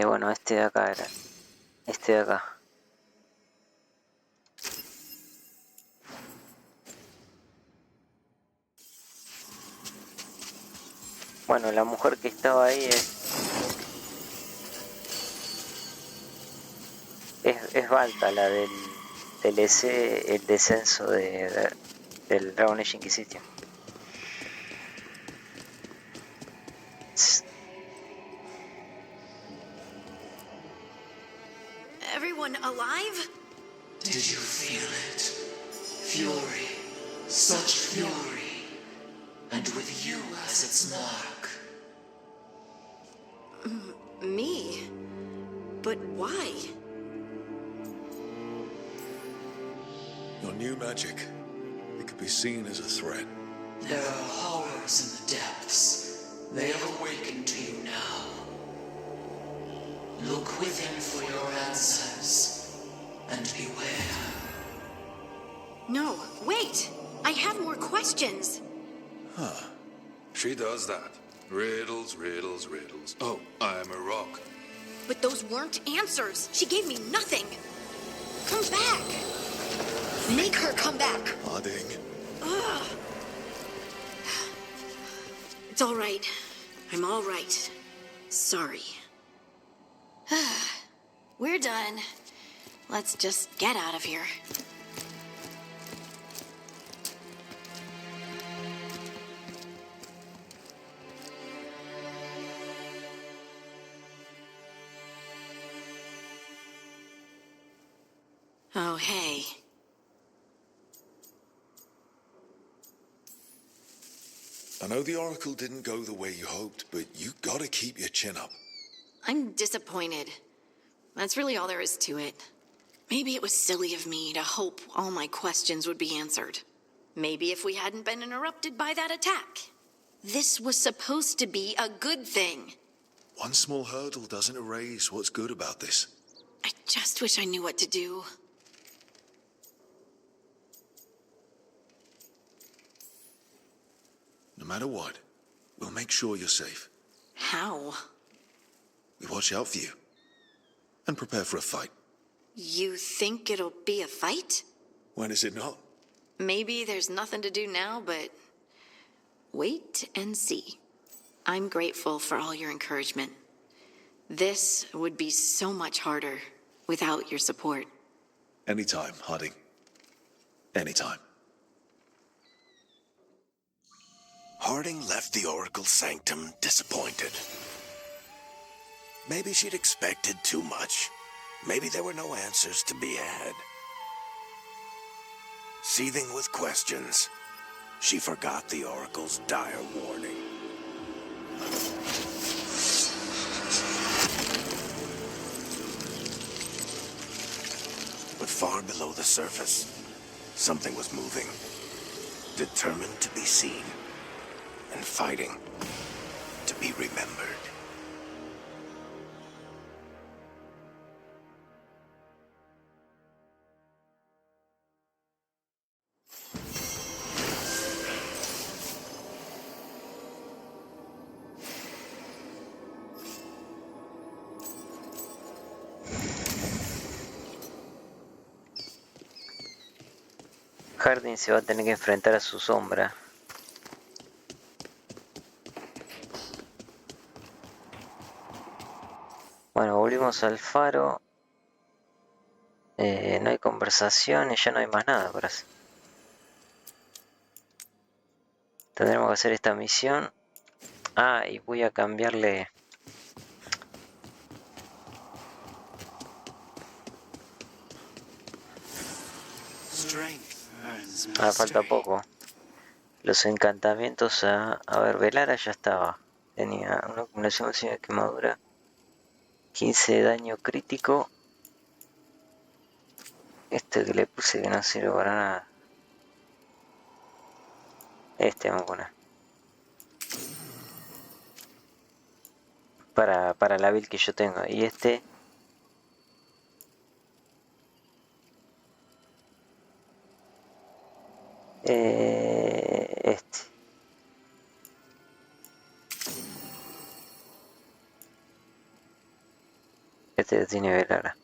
bueno, este de acá era. Este de acá. Bueno, la mujer que estaba ahí es Balta, la del DLC, el descenso del Dragon Age Inquisition. Everyone alive? Did you feel it? Fury. Such fury. And with you as its mark. Me? But why? Your new magic. It could be seen as a threat. There are horrors in the depths. They have awakened to you now. Look within for your answers. And beware. No, wait! I have more questions! Huh. She does that. Riddles, riddles, riddles. Oh, I'm a rock. But those weren't answers! She gave me nothing! Come back! Make her come back! Harding. Ugh. It's all right. I'm all right. Sorry. We're done. Let's just get out of here. Oh, hey. I know the Oracle didn't go the way you hoped, but you gotta keep your chin up. I'm disappointed. That's really all there is to it. Maybe it was silly of me to hope all my questions would be answered. Maybe if we hadn't been interrupted by that attack. This was supposed to be a good thing. One small hurdle doesn't erase what's good about this. I just wish I knew what to do. No matter what, we'll make sure you're safe. How? We watch out for you. And prepare for a fight. You think it'll be a fight? When is it not? Maybe there's nothing to do now, but wait and see. I'm grateful for all your encouragement. This would be so much harder without your support. Anytime, Harding. Anytime. Harding left the Oracle Sanctum disappointed. Maybe she'd expected too much. Maybe there were no answers to be had. Seething with questions, she forgot the Oracle's dire warning. But far below the surface, something was moving, determined to be seen, and fighting to be remembered. Harding se va a tener que enfrentar a su sombra. Bueno, volvimos al faro. No hay conversaciones, ya no hay más nada por hacer. Tendremos que hacer esta misión. Ah, y voy a cambiarle... Ah, falta poco. Los encantamientos a ver, Velara ya estaba. Tenía una acumulación de quemadura. 15 de daño crítico. Este que le puse que no sirve para nada. Este vamos a poner. Para la build que yo tengo. Y este... este. Este lo tiene Velara.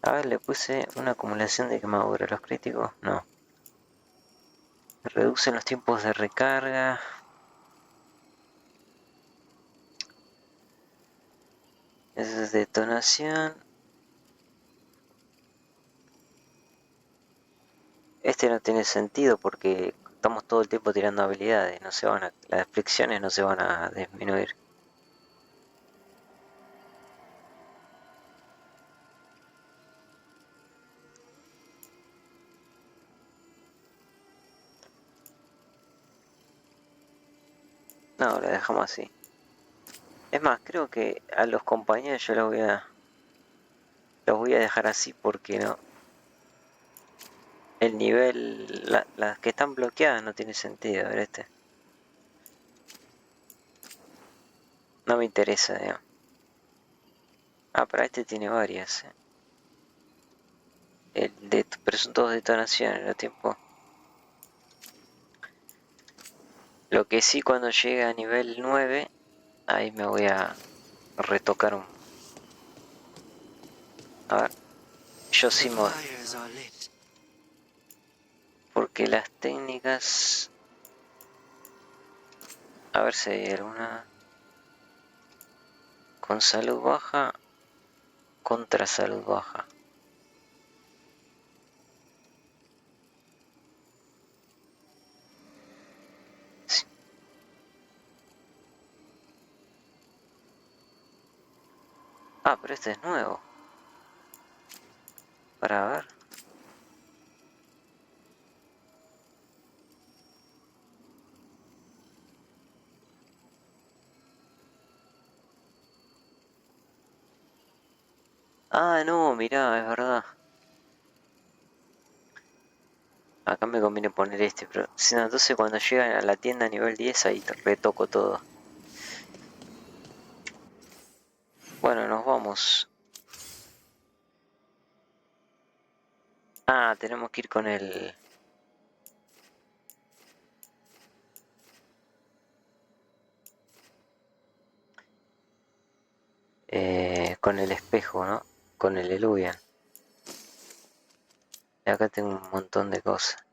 A ver, le puse una acumulación de quemadura. ¿Los críticos? No. Reducen los tiempos de recarga. Esa es detonación. Este no tiene sentido porque estamos todo el tiempo tirando habilidades. No se van a, las fricciones no se van a disminuir. No, lo dejamos así. Es más, creo que a los compañeros yo los voy a dejar así porque no. El nivel, las que están bloqueadas no tiene sentido. A ver este. No me interesa, digamos. Ah, pero este tiene varias. Pero son todos detonaciones, los tiempos. Lo que sí, cuando llegue a nivel 9, ahí me voy a retocar un... A ver, yo sí me... Porque las técnicas... A ver si hay alguna... Con salud baja, contra salud baja. Sí. Ah, pero este es nuevo. Para ver. Ah, no, mirá, es verdad. Acá me conviene poner este, pero si no, entonces cuando llegan a la tienda a nivel 10 ahí retoco todo. Bueno, nos vamos. Ah, tenemos que ir con el... con el espejo, ¿no? Con el Eluvian. Y acá tengo un montón de cosas.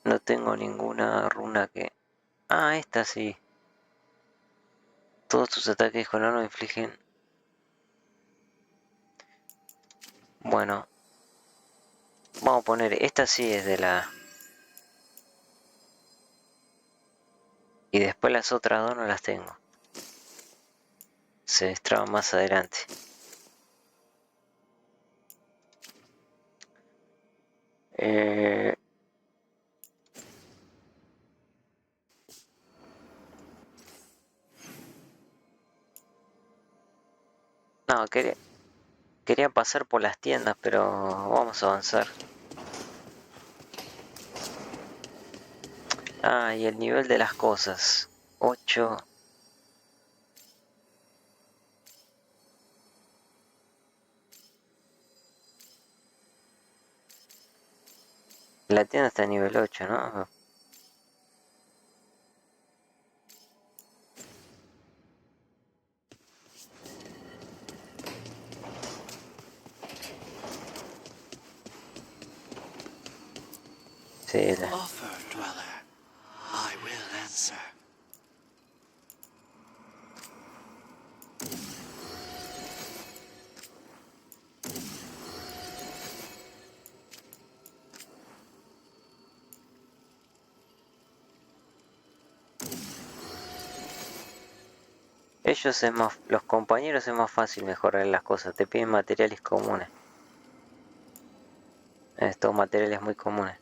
No tengo ninguna runa que... Ah, esta sí. Todos tus ataques con arma infligen... Bueno. Vamos a poner... Esta sí es de la... Y después las otras dos no las tengo. Se destraban más adelante. No, quería pasar por las tiendas, pero vamos a avanzar. Ah, y el nivel de las cosas. 8. La tienda está a nivel 8, ¿no? era. Offer, dweller. I will answer. Ellos es más, los compañeros es más fácil mejorar las cosas, te piden materiales comunes. Estos materiales muy comunes.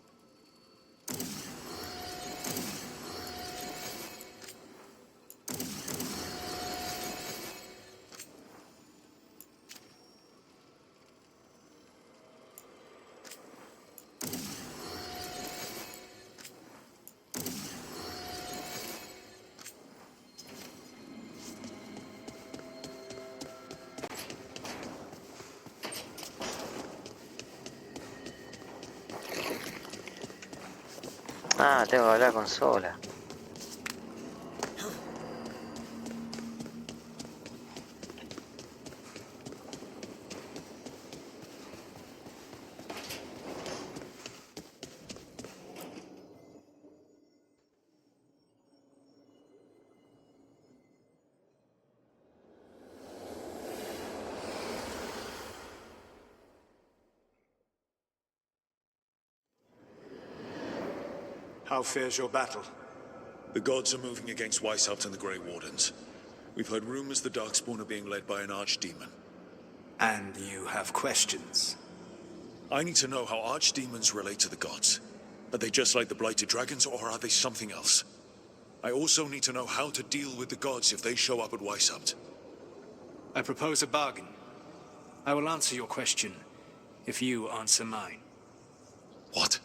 Ah, tengo que hablar con Sola. How fares your battle? The gods are moving against Weishaupt and the Grey Wardens. We've heard rumors the Darkspawn are being led by an archdemon. And you have questions? I need to know how archdemons relate to the gods. Are they just like the Blighted Dragons, or are they something else? I also need to know how to deal with the gods if they show up at Weishaupt. I propose a bargain. I will answer your question if you answer mine. What?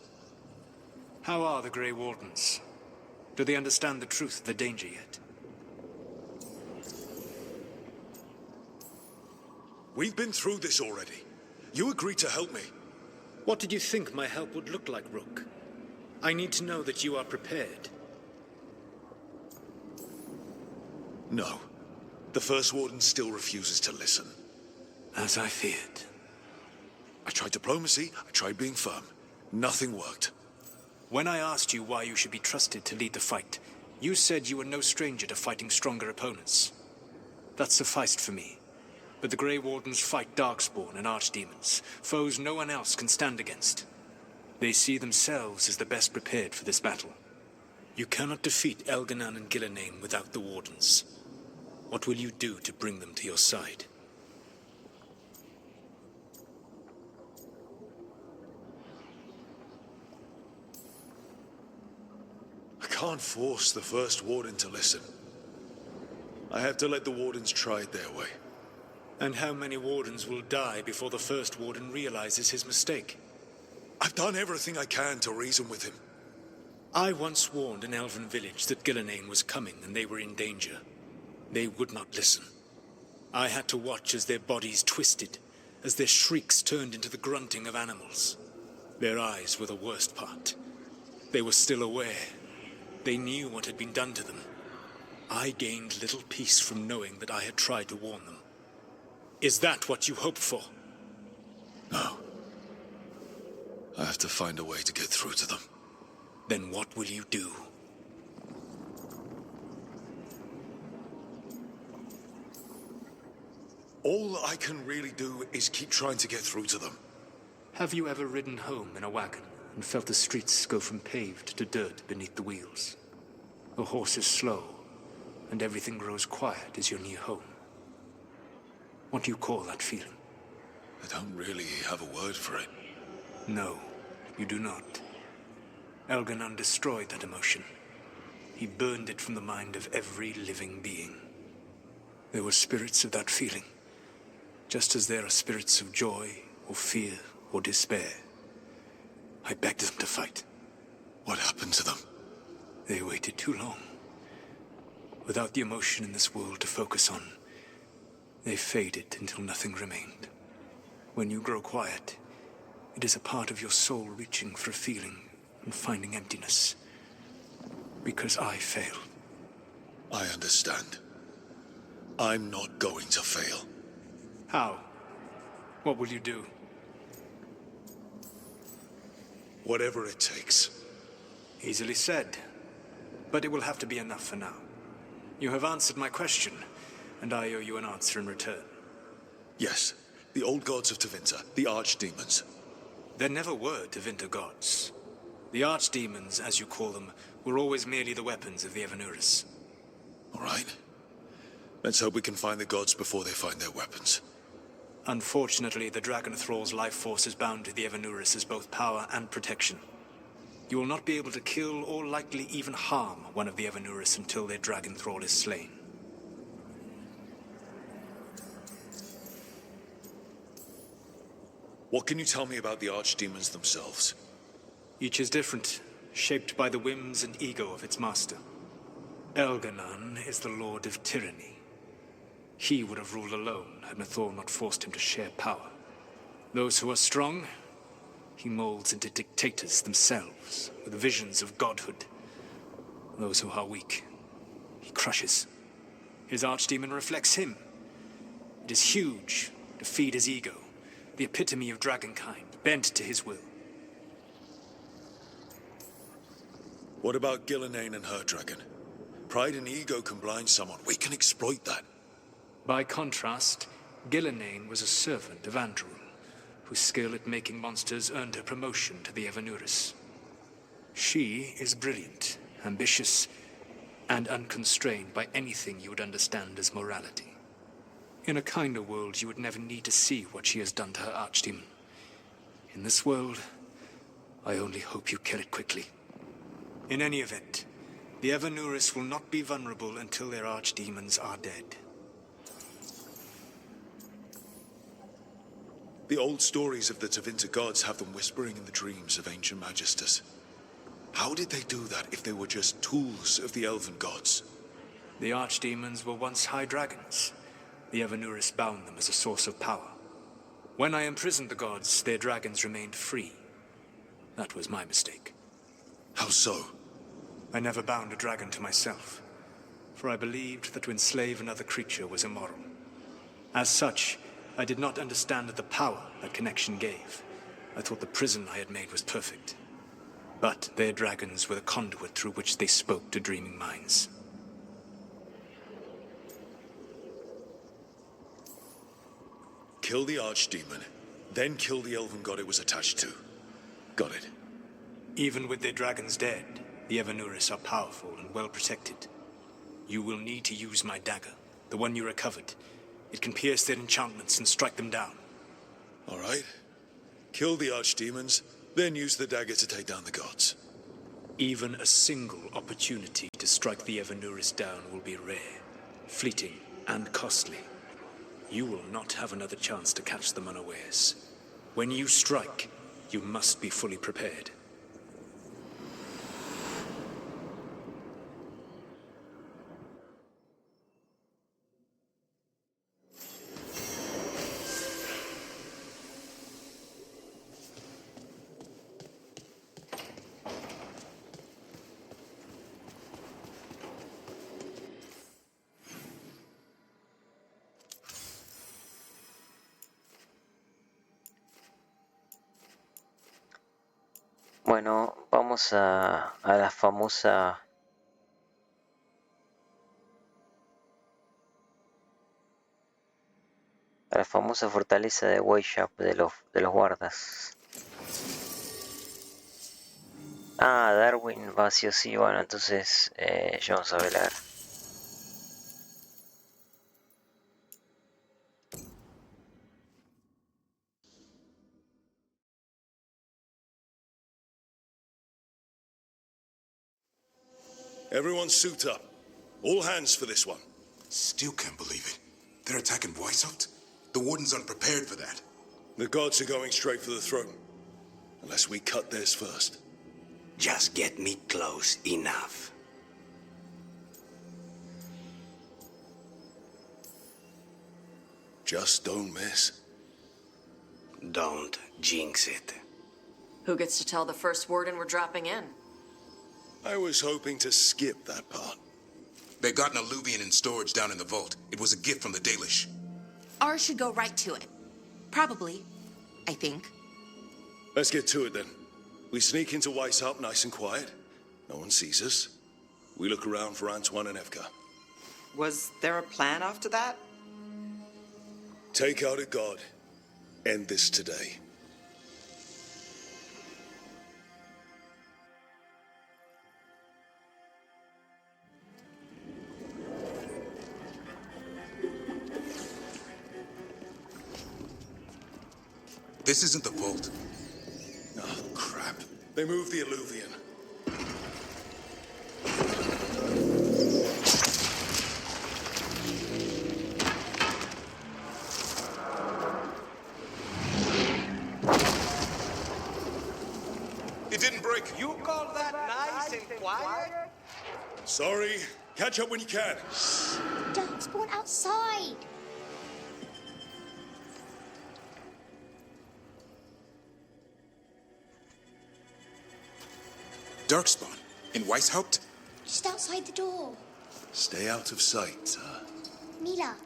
How are the Grey Wardens? Do they understand the truth of the danger yet? We've been through this already. You agreed to help me. What did you think my help would look like, Rook? I need to know that you are prepared. No. The First Warden still refuses to listen. As I feared. I tried diplomacy, I tried being firm. Nothing worked. When I asked you why you should be trusted to lead the fight, you said you were no stranger to fighting stronger opponents. That sufficed for me. But the Grey Wardens fight Darkspawn and Archdemons, foes no one else can stand against. They see themselves as the best prepared for this battle. You cannot defeat Elganan and Gillenane without the Wardens. What will you do to bring them to your side? I can't force the First Warden to listen. I have to let the Wardens try it their way. And how many Wardens will die before the First Warden realizes his mistake? I've done everything I can to reason with him. I once warned an elven village that Gillenane was coming and they were in danger. They would not listen. I had to watch as their bodies twisted, as their shrieks turned into the grunting of animals. Their eyes were the worst part. They were still aware. They knew what had been done to them. I gained little peace from knowing that I had tried to warn them. Is that what you hoped for? No. I have to find a way to get through to them. Then what will you do? All I can really do is keep trying to get through to them. Have you ever ridden home in a wagon and felt the streets go from paved to dirt beneath the wheels? The horse is slow, and everything grows quiet as you're near home. What do you call that feeling? I don't really have a word for it. No, you do not. Elganan destroyed that emotion. He burned it from the mind of every living being. There were spirits of that feeling, just as there are spirits of joy, or fear, or despair. I begged them to fight. What happened to them? They waited too long. Without the emotion in this world to focus on, they faded until nothing remained. When you grow quiet, it is a part of your soul reaching for a feeling and finding emptiness. Because I failed. I understand. I'm not going to fail. How? What will you do? Whatever it takes. Easily said. But it will have to be enough for now. You have answered my question, and I owe you an answer in return. Yes, the old gods of Tevinter, the archdemons. There never were Tevinter gods. The archdemons, as you call them, were always merely the weapons of the Evanuris. All right. Let's hope we can find the gods before they find their weapons. Unfortunately, the Dragon Thrall's life force is bound to the Evanuris as both power and protection. You will not be able to kill or likely even harm one of the Evanuris until their Dragon Thrall is slain. What can you tell me about the archdemons themselves? Each is different, shaped by the whims and ego of its master. Elganon is the Lord of Tyranny. He would have ruled alone had Nathor not forced him to share power. Those who are strong, he molds into dictators themselves, with visions of godhood. Those who are weak, he crushes. His archdemon reflects him. It is huge, to feed his ego, the epitome of dragonkind, bent to his will. What about Gillenane and her dragon? Pride and ego can blind someone. We can exploit that. By contrast, Gillenane was a servant of Andrew, whose skill at making monsters earned her promotion to the Evanuris. She is brilliant, ambitious, and unconstrained by anything you would understand as morality. In a kinder world, you would never need to see what she has done to her archdemon. In this world, I only hope you kill it quickly. In any event, the Evanuris will not be vulnerable until their archdemons are dead. The old stories of the Tevinter gods have them whispering in the dreams of ancient magisters. How did they do that if they were just tools of the elven gods? The archdemons were once high dragons. The Evanuris bound them as a source of power. When I imprisoned the gods, their dragons remained free. That was my mistake. How so? I never bound a dragon to myself, for I believed that to enslave another creature was immoral. As such, I did not understand the power that connection gave. I thought the prison I had made was perfect. But their dragons were the conduit through which they spoke to dreaming minds. Kill the archdemon, then kill the elven god it was attached to. Got it. Even with their dragons dead, the Evanuris are powerful and well protected. You will need to use my dagger, the one you recovered. It can pierce their enchantments and strike them down. All right. Kill the archdemons, then use the dagger to take down the gods. Even a single opportunity to strike the Evanuris down will be rare, fleeting, and costly. You will not have another chance to catch them unawares. When you strike, you must be fully prepared. Bueno, vamos a la famosa fortaleza de Weishap de los guardas. Ah, Darwin vacío, sí, bueno, entonces ya vamos a velar. Everyone suit up. All hands for this one. Still can't believe it. They're attacking Weishaupt? The Wardens aren't prepared for that. The gods are going straight for the throne. Unless we cut theirs first. Just get me close enough. Just don't miss. Don't jinx it. Who gets to tell the first warden we're dropping in? I was hoping to skip that part. They've got an alluvian in storage down in the vault. It was a gift from the Dalish. Ours should go right to it. Probably. I think. Let's get to it then. We sneak into Weishaupt nice and quiet. No one sees us. We look around for Antoine and Evka. Was there a plan after that? Take out a god. End this today. This isn't the vault. Oh, crap. They moved the alluvian. It didn't break. You call that nice and quiet? Sorry. Catch up when you can. Don't spawn outside. Darkspawn. In Weishaupt? Just outside the door. Stay out of sight. Mila.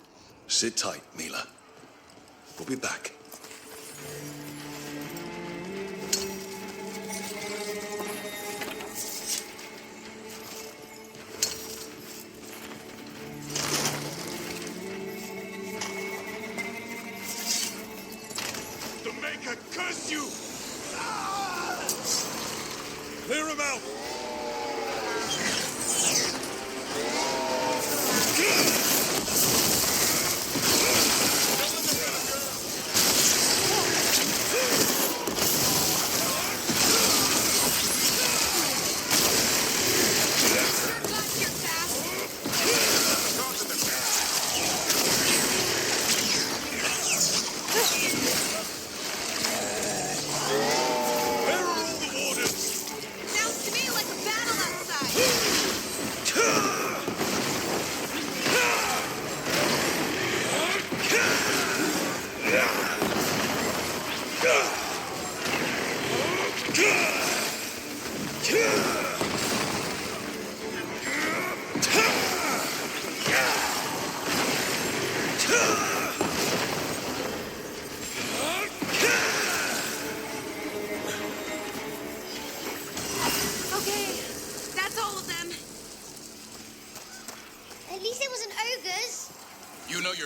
Sit tight, Mila. We'll be back. The Maker curse you! Clear him out!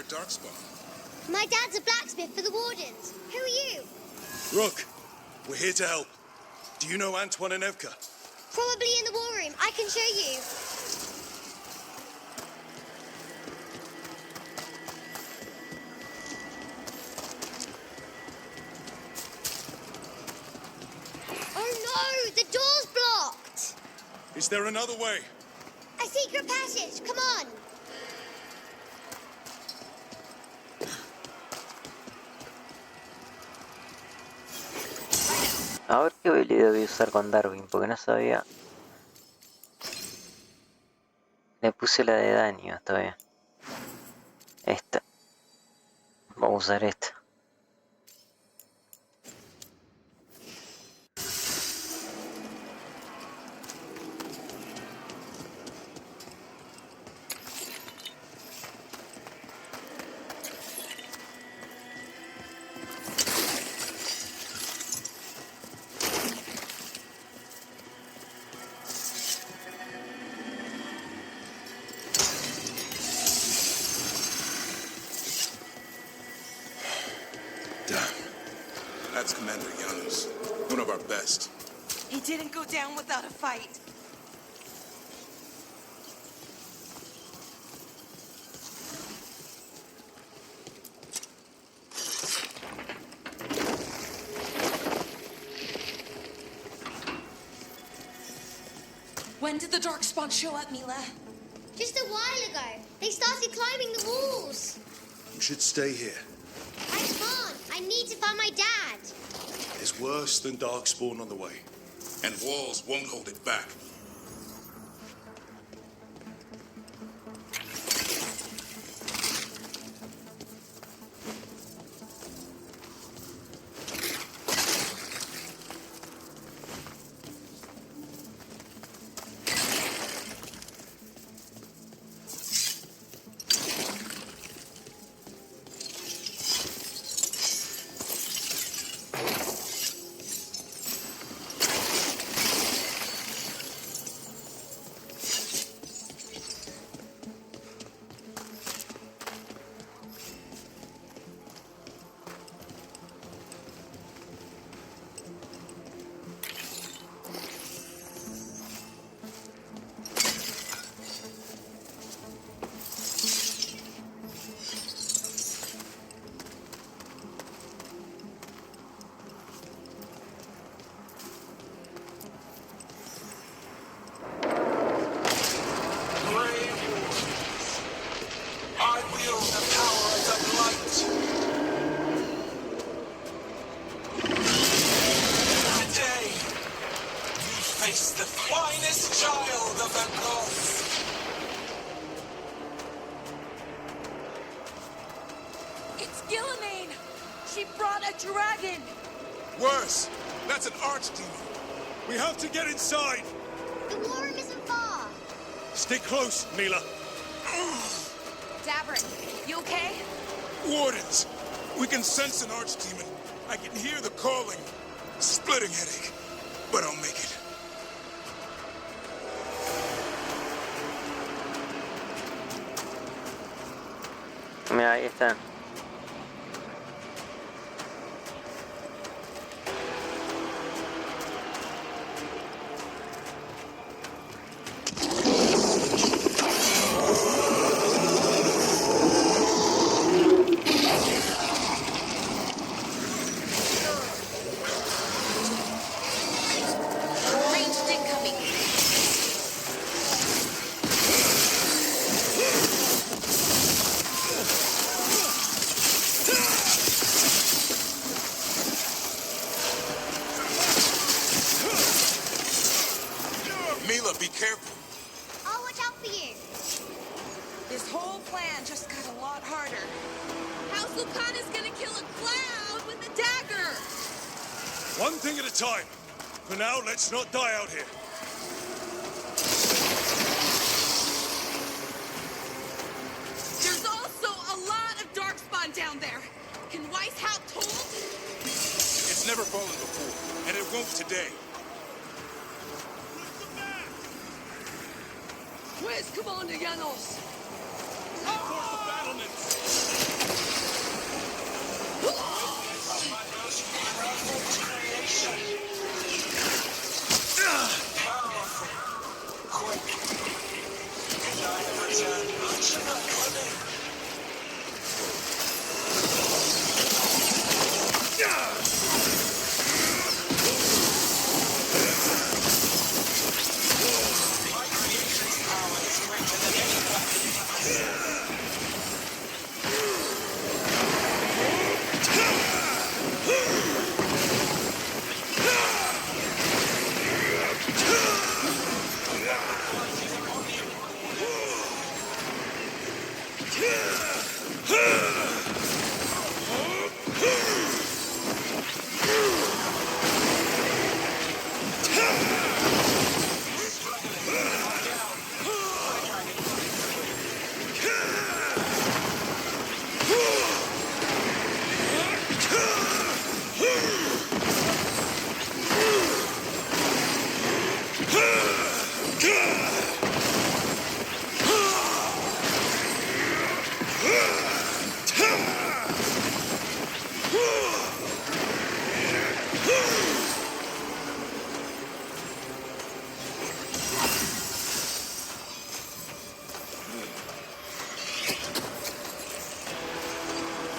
Darkspawn. My dad's a blacksmith for the Wardens. Who are you? Rook, we're here to help. Do you know Antoine and Evka? Probably in the war room. I can show you. Oh no! The door's blocked! Is there another way? A secret passage. Come on! A ver qué habilidad voy a usar con Darwin, porque no sabía. Le puse la de daño todavía. Esta. Vamos a usar esta. That's Commander Janus, one of our best. He didn't go down without a fight. When did the Darkspawn show up, Mila? Just a while ago. They started climbing the walls. You should stay here. I can't. I need to find my dad. It's worse than Darkspawn on the way. And walls won't hold it back. She brought a dragon! Worse! That's an archdemon! We have to get inside! The war room isn't far. Stay close, Mila. Davrin, you okay? Wardens! We can sense an archdemon. I can hear the calling. Splitting headache. But I'll make it. Mira, ahí está. Ranged incoming. Mila, be careful. I'll watch out for you. This whole plan just got a lot harder. How's Lucana's gonna kill a cloud with a dagger? One thing at a time. For now, let's not die out here. There's also a lot of darkspawn down there. Can Weishaupt hold? It's never fallen before, and it won't today. Where's Commander Janos? Reinforce the battlements!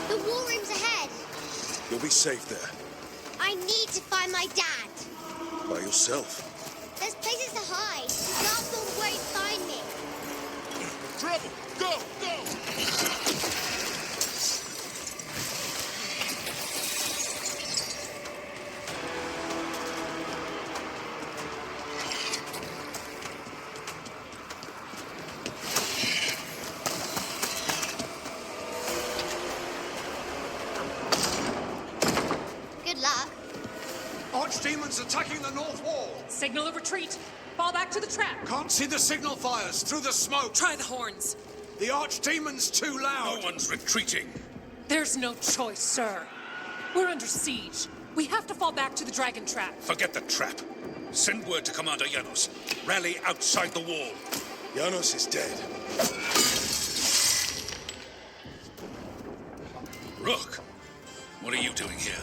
The war room's ahead. You'll be safe there. I need to find my dad. By yourself. There's places to hide. Darkspawn won't find me. Trouble! Go! Go! Good luck. Archdemons attacking the north wall. Signal a retreat. Fall back to the trap. Can't see the signal fires through the smoke. Try the horns. The archdemon's too loud. No one's retreating. There's no choice, sir. We're under siege. We have to fall back to the dragon trap. Forget the trap. Send word to Commander Janos. Rally outside the wall. Janos is dead. Rook, what are you doing here?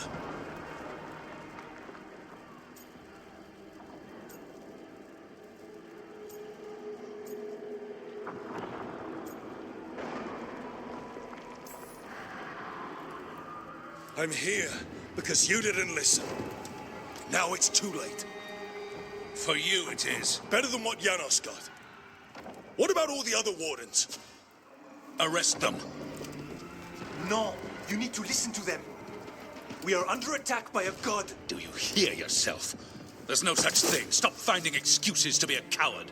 I'm here because you didn't listen. Now it's too late. For you it is. Better than what Janos got. What about all the other wardens? Arrest them. No, you need to listen to them. We are under attack by a god. Do you hear yourself? There's no such thing. Stop finding excuses to be a coward.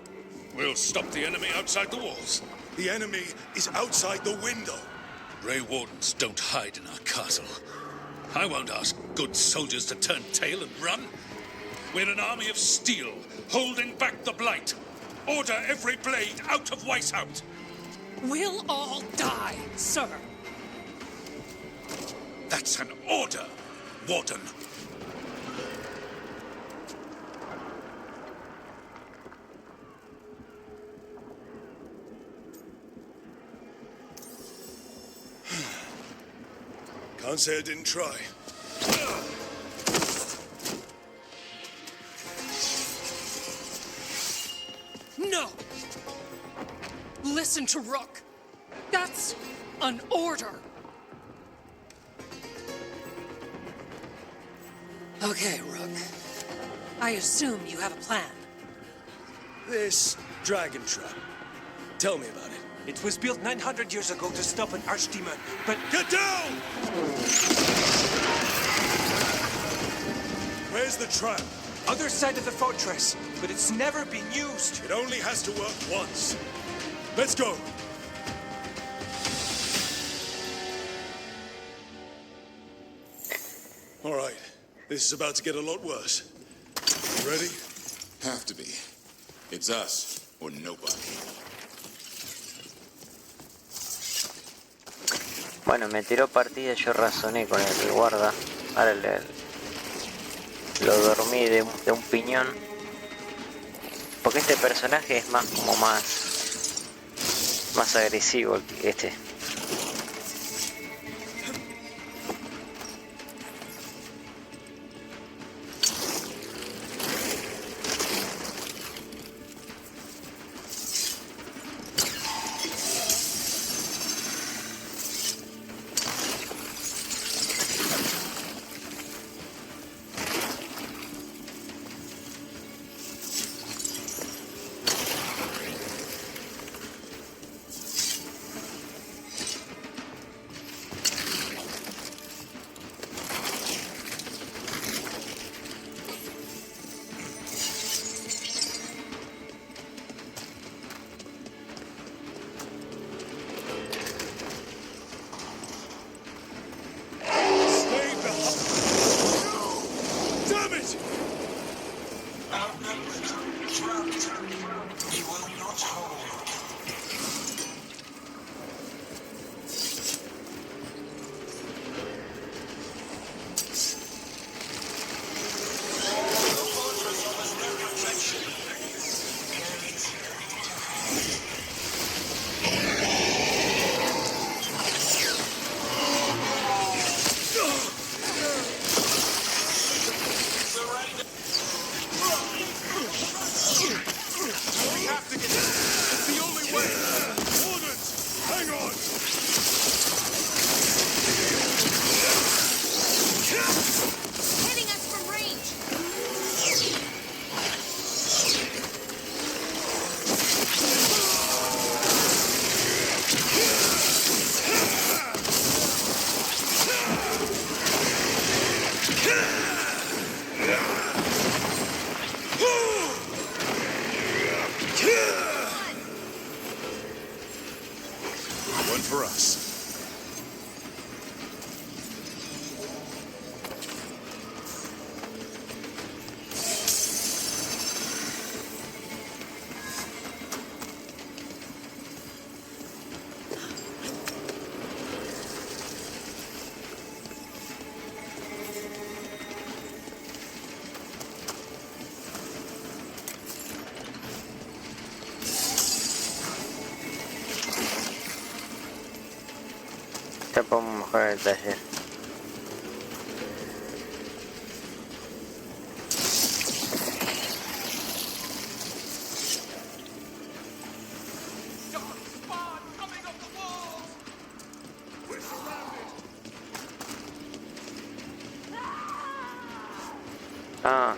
We'll stop the enemy outside the walls. The enemy is outside the window. Grey Wardens don't hide in our castle. I won't ask good soldiers to turn tail and run. We're an army of steel, holding back the blight. Order every blade out of Weishaupt. We'll all die, sir. That's an order, Warden. Can't say I didn't try. No! Listen to Rook. That's an order. Okay, Rook. I assume you have a plan. This dragon trap. Tell me about it. It was built 900 years ago to stop an archdemon, but... Get down! Where's the trap? Other side of the fortress, but it's never been used. It only has to work once. Let's go. All right. This is about to get a lot worse. You ready? Have to be. It's us or nobody. Bueno, me tiró partida, yo razoné con el guarda. Ahora lo dormí de un piñón. Porque este personaje es más como más agresivo que este. One for us. Ya podemos mejorar el taller. Ah.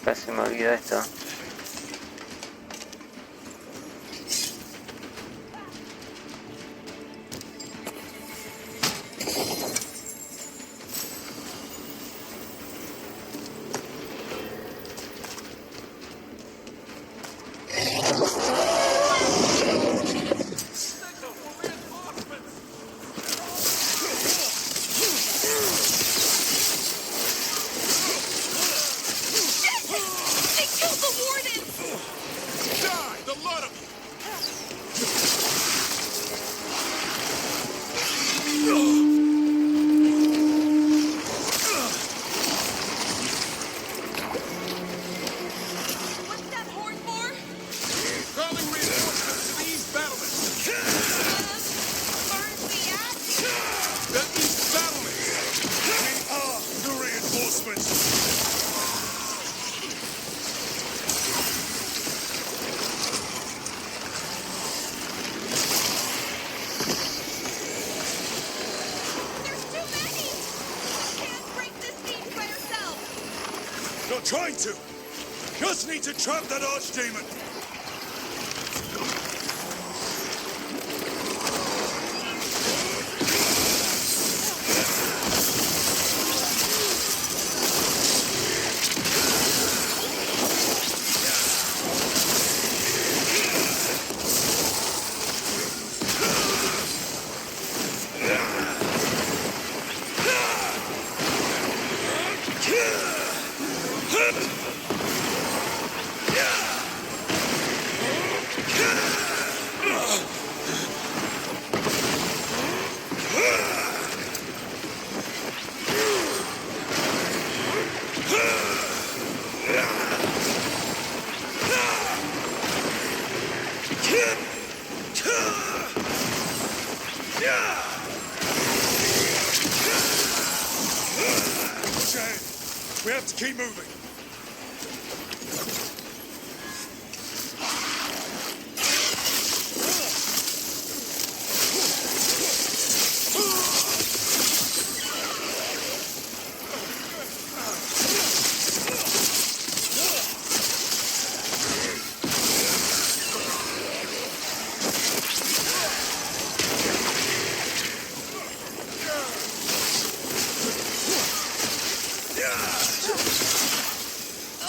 Casi me olvido esto. Try to! Just need to trap that archdemon! We have to keep moving.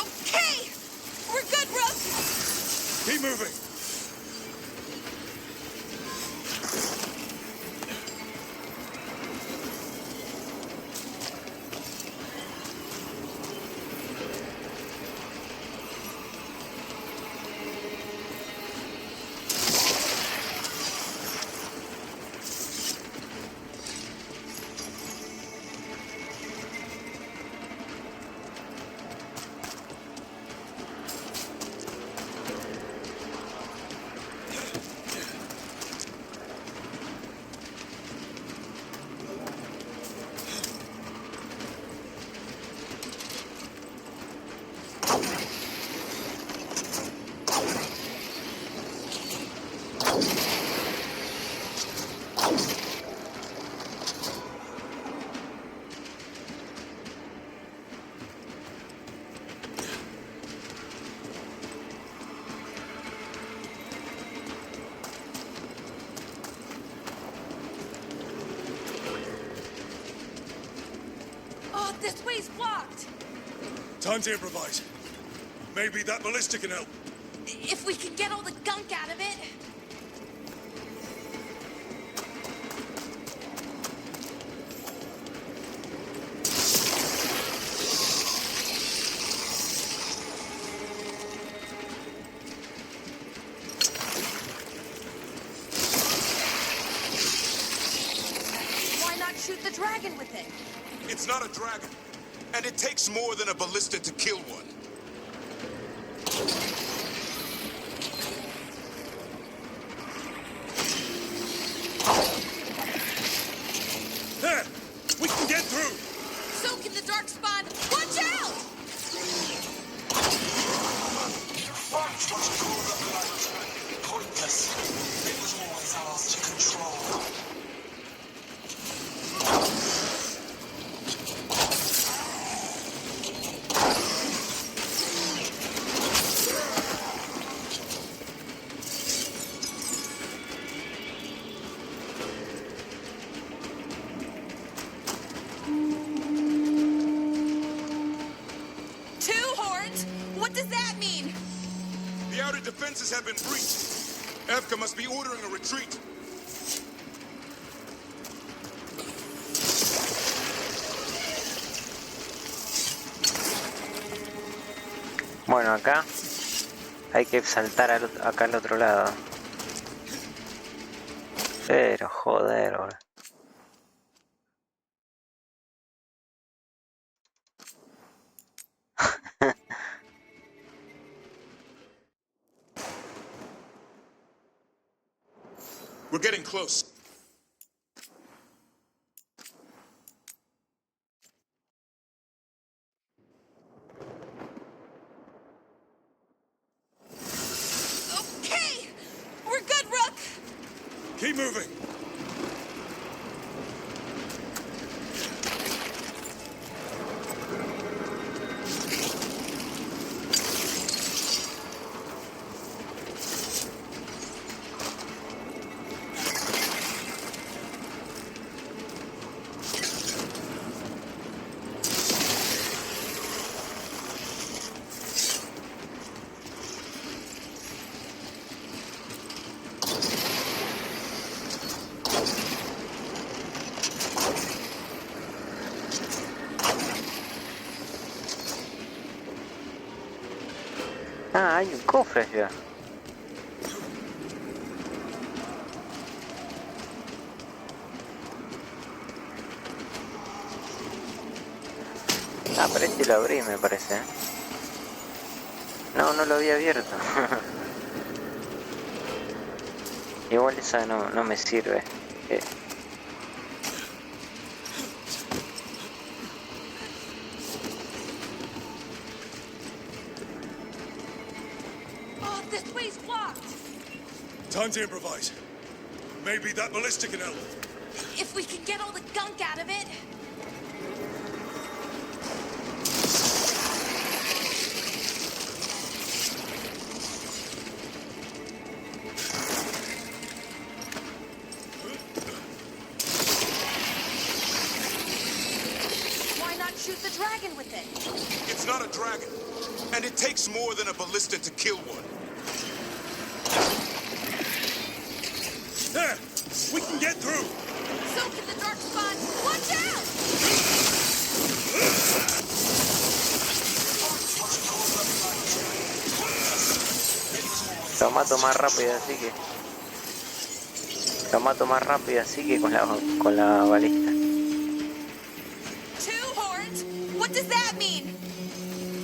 Okay! We're good, Rook! Keep moving. Oh, this way's blocked! Time to improvise. Maybe that ballista can help. If we can get all the gunk out of it. Why not shoot the dragon with it? It's not a dragon, and it takes more than a ballista to kill one. There! We can get through! So can the dark spawn. Watch out! Fight was called the blight. Pointless. It was always ours to control. Two horns? What does that mean? The outer defenses have been breached. Evka must be ordering a retreat. Bueno, acá hay que saltar acá al otro lado. Pero joder, boludo. We're getting close. Okay! We're good, Rook! Keep moving. Ah, hay un cofre allá. Ah, pero este lo abrí, me parece, ¿eh? No, no lo había abierto. Igual esa no me sirve. Oh, this way's blocked. Time to improvise. Maybe that ballista can help. If we can get all the gunk out of it. Why not shoot the dragon with it? It's not a dragon, and it takes more than a ballista to kill one. There! We can get through! So can the dark spot. Watch out! Lo mato más rápido así que... Lo mato más rápido así que con la balista. 2 horns? What does that mean?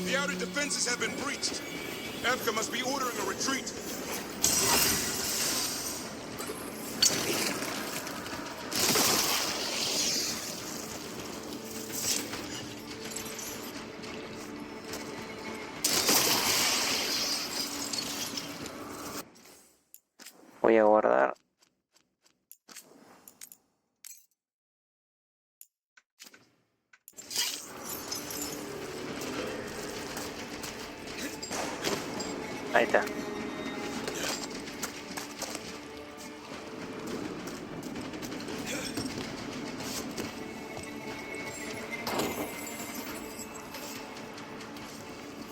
The outer defenses have been breached. Evka must be ordering a retreat. Voy a guardar. Ahí está.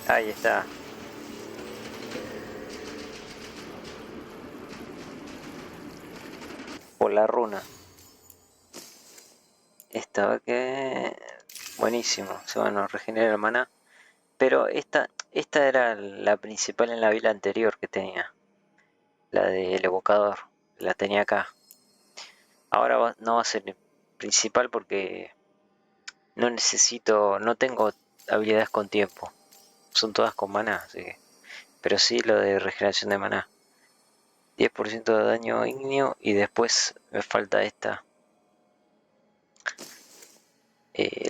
Ahí está. Por la runa. Esta va que... Buenísimo. Se van a regenerar el maná. Pero esta era la principal en la vila anterior que tenía. La del evocador. La tenía acá. Ahora no va a ser principal porque no necesito... No tengo habilidades con tiempo. Son todas con maná, así que... Pero sí lo de regeneración de maná. 10% de daño ígneo y después me falta esta.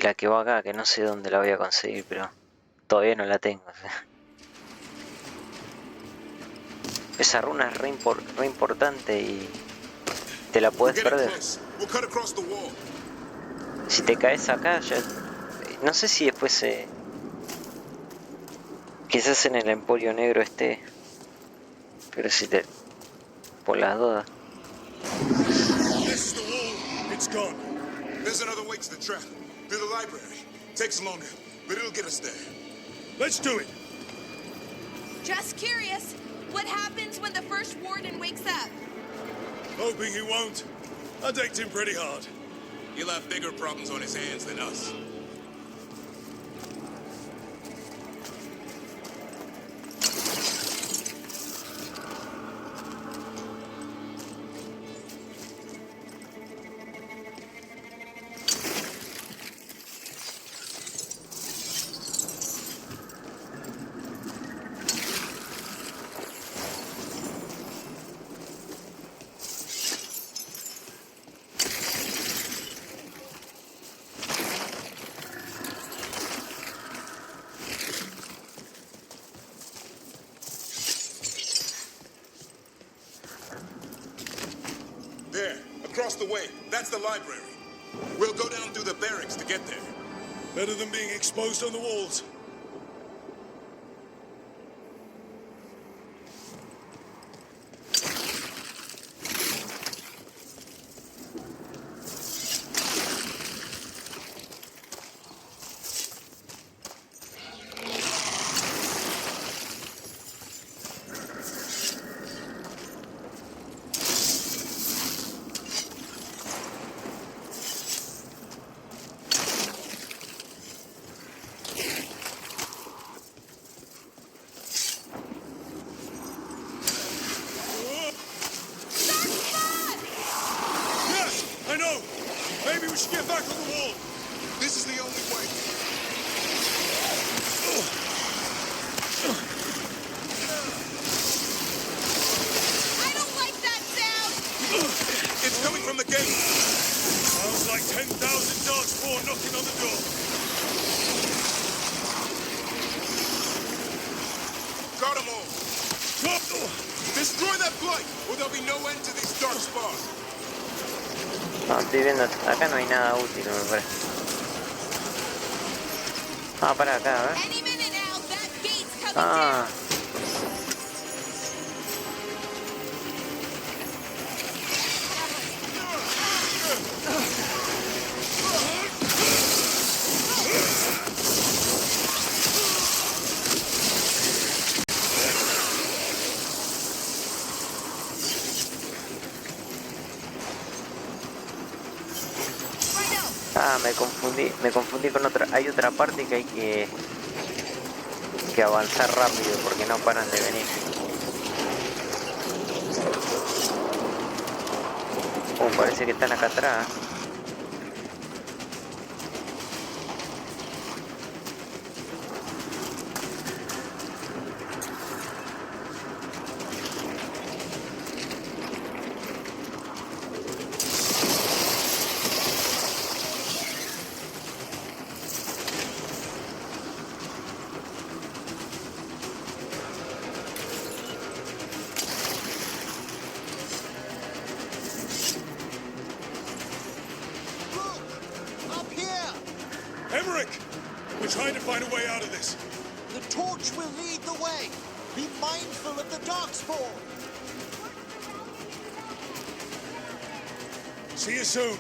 La que va acá, que no sé dónde la voy a conseguir, pero todavía no la tengo. Esa runa es re importante y te la puedes perder. Si te caes acá, ya... No sé si después... quizás en el Emporio Negro esté. Pero si te... Por las dudas. This is the wall. It's gone. There's another way to the trap. Through the library. Takes longer, but it'll get us there. Let's do it. Just curious. What happens when the first warden wakes up? Hoping he won't. I decked him pretty hard. He'll have bigger problems on his hands than us. There, across the way. That's the library. We'll go down through the barracks to get there. Better than being exposed on the walls. we should get back on the wall. This is the only way. I don't like that sound! It's coming from the gate. Sounds like 10,000 darkspawn knocking on the door. Got them all. Stop! Destroy that blight, or there'll be no end to this darkspawn. No, estoy viendo, acá no hay nada útil, me parece. Ah, para acá, a ver. Any minute now, that gate's coming Ah. down. Ah, me confundí con otra. Hay otra parte que hay que avanzar rápido porque no paran de venir. Parece que están acá atrás. We're trying to find a way out of this. The torch will lead the way. Be mindful of the darkspawn. See you soon.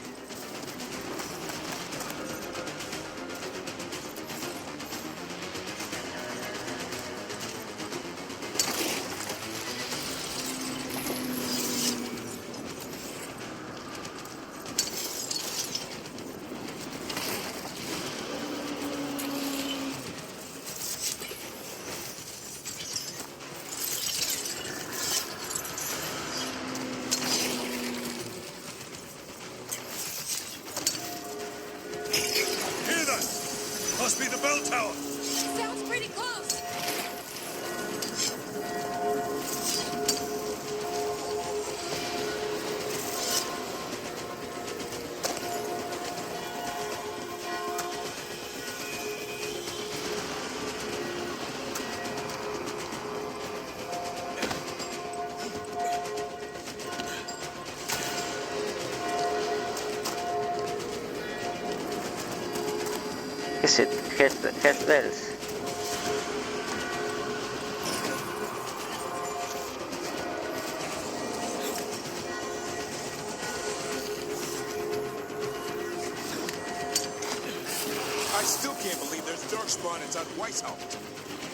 Must be the bell tower. Sounds pretty close. Is it head bells? I still can't believe there's darkspawn inside Weishaupt.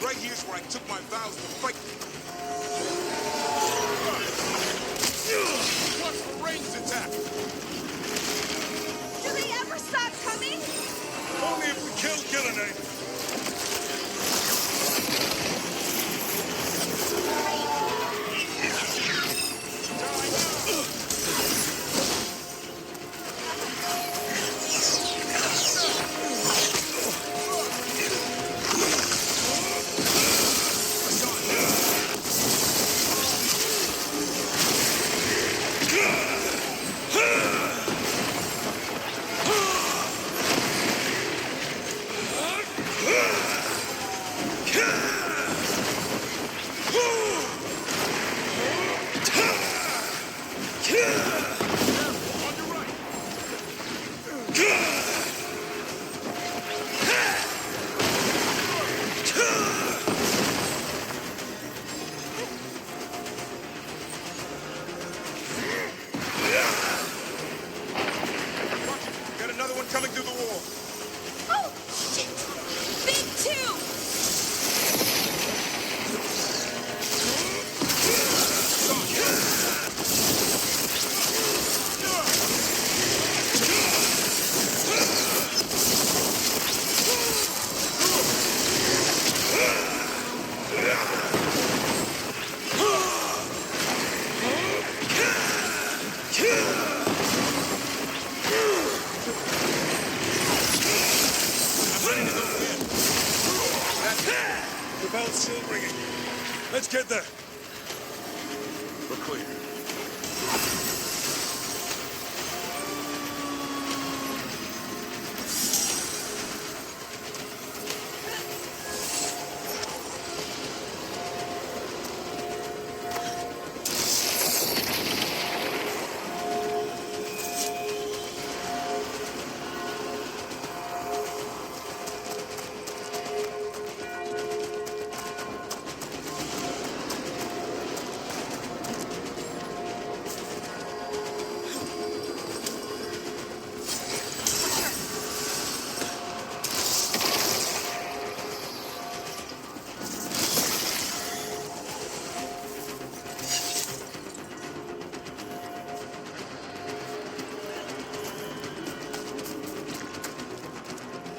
Right here's where I took my vows to fight. Watch for ranged attack. Do they ever stop coming? Only if we kill Gillenay. Let's get there. We're clear.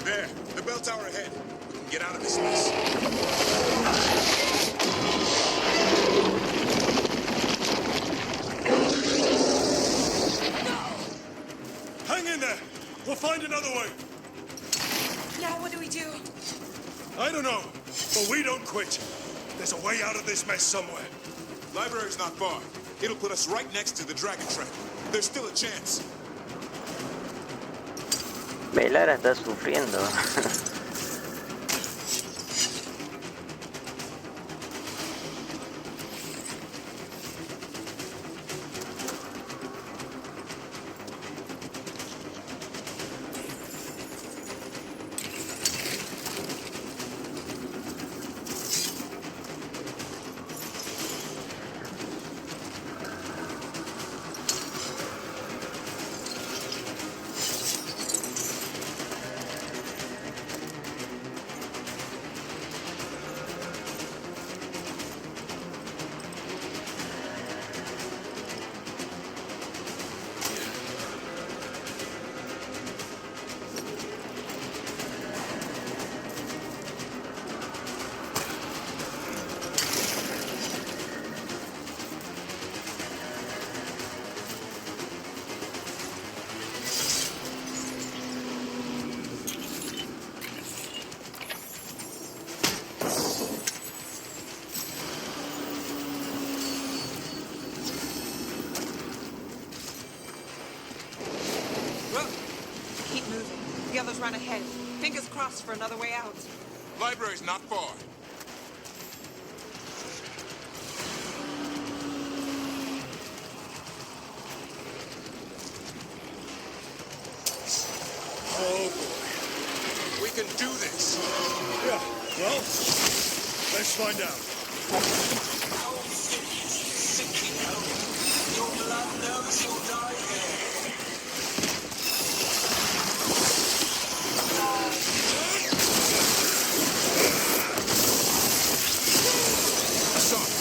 There, the bell tower ahead. We can get out of this mess. Hang in there. We'll find another way. Now what do we do? I don't know, but we don't quit. There's a way out of this mess somewhere. Library's not far. It'll put us right next to the dragon trap. There's still a chance. Veilguard está sufriendo. The others run ahead. Fingers crossed for another way out. Library's not far. Oh boy. We can do this. Yeah, well, let's find out. Your blood knows you'll die here.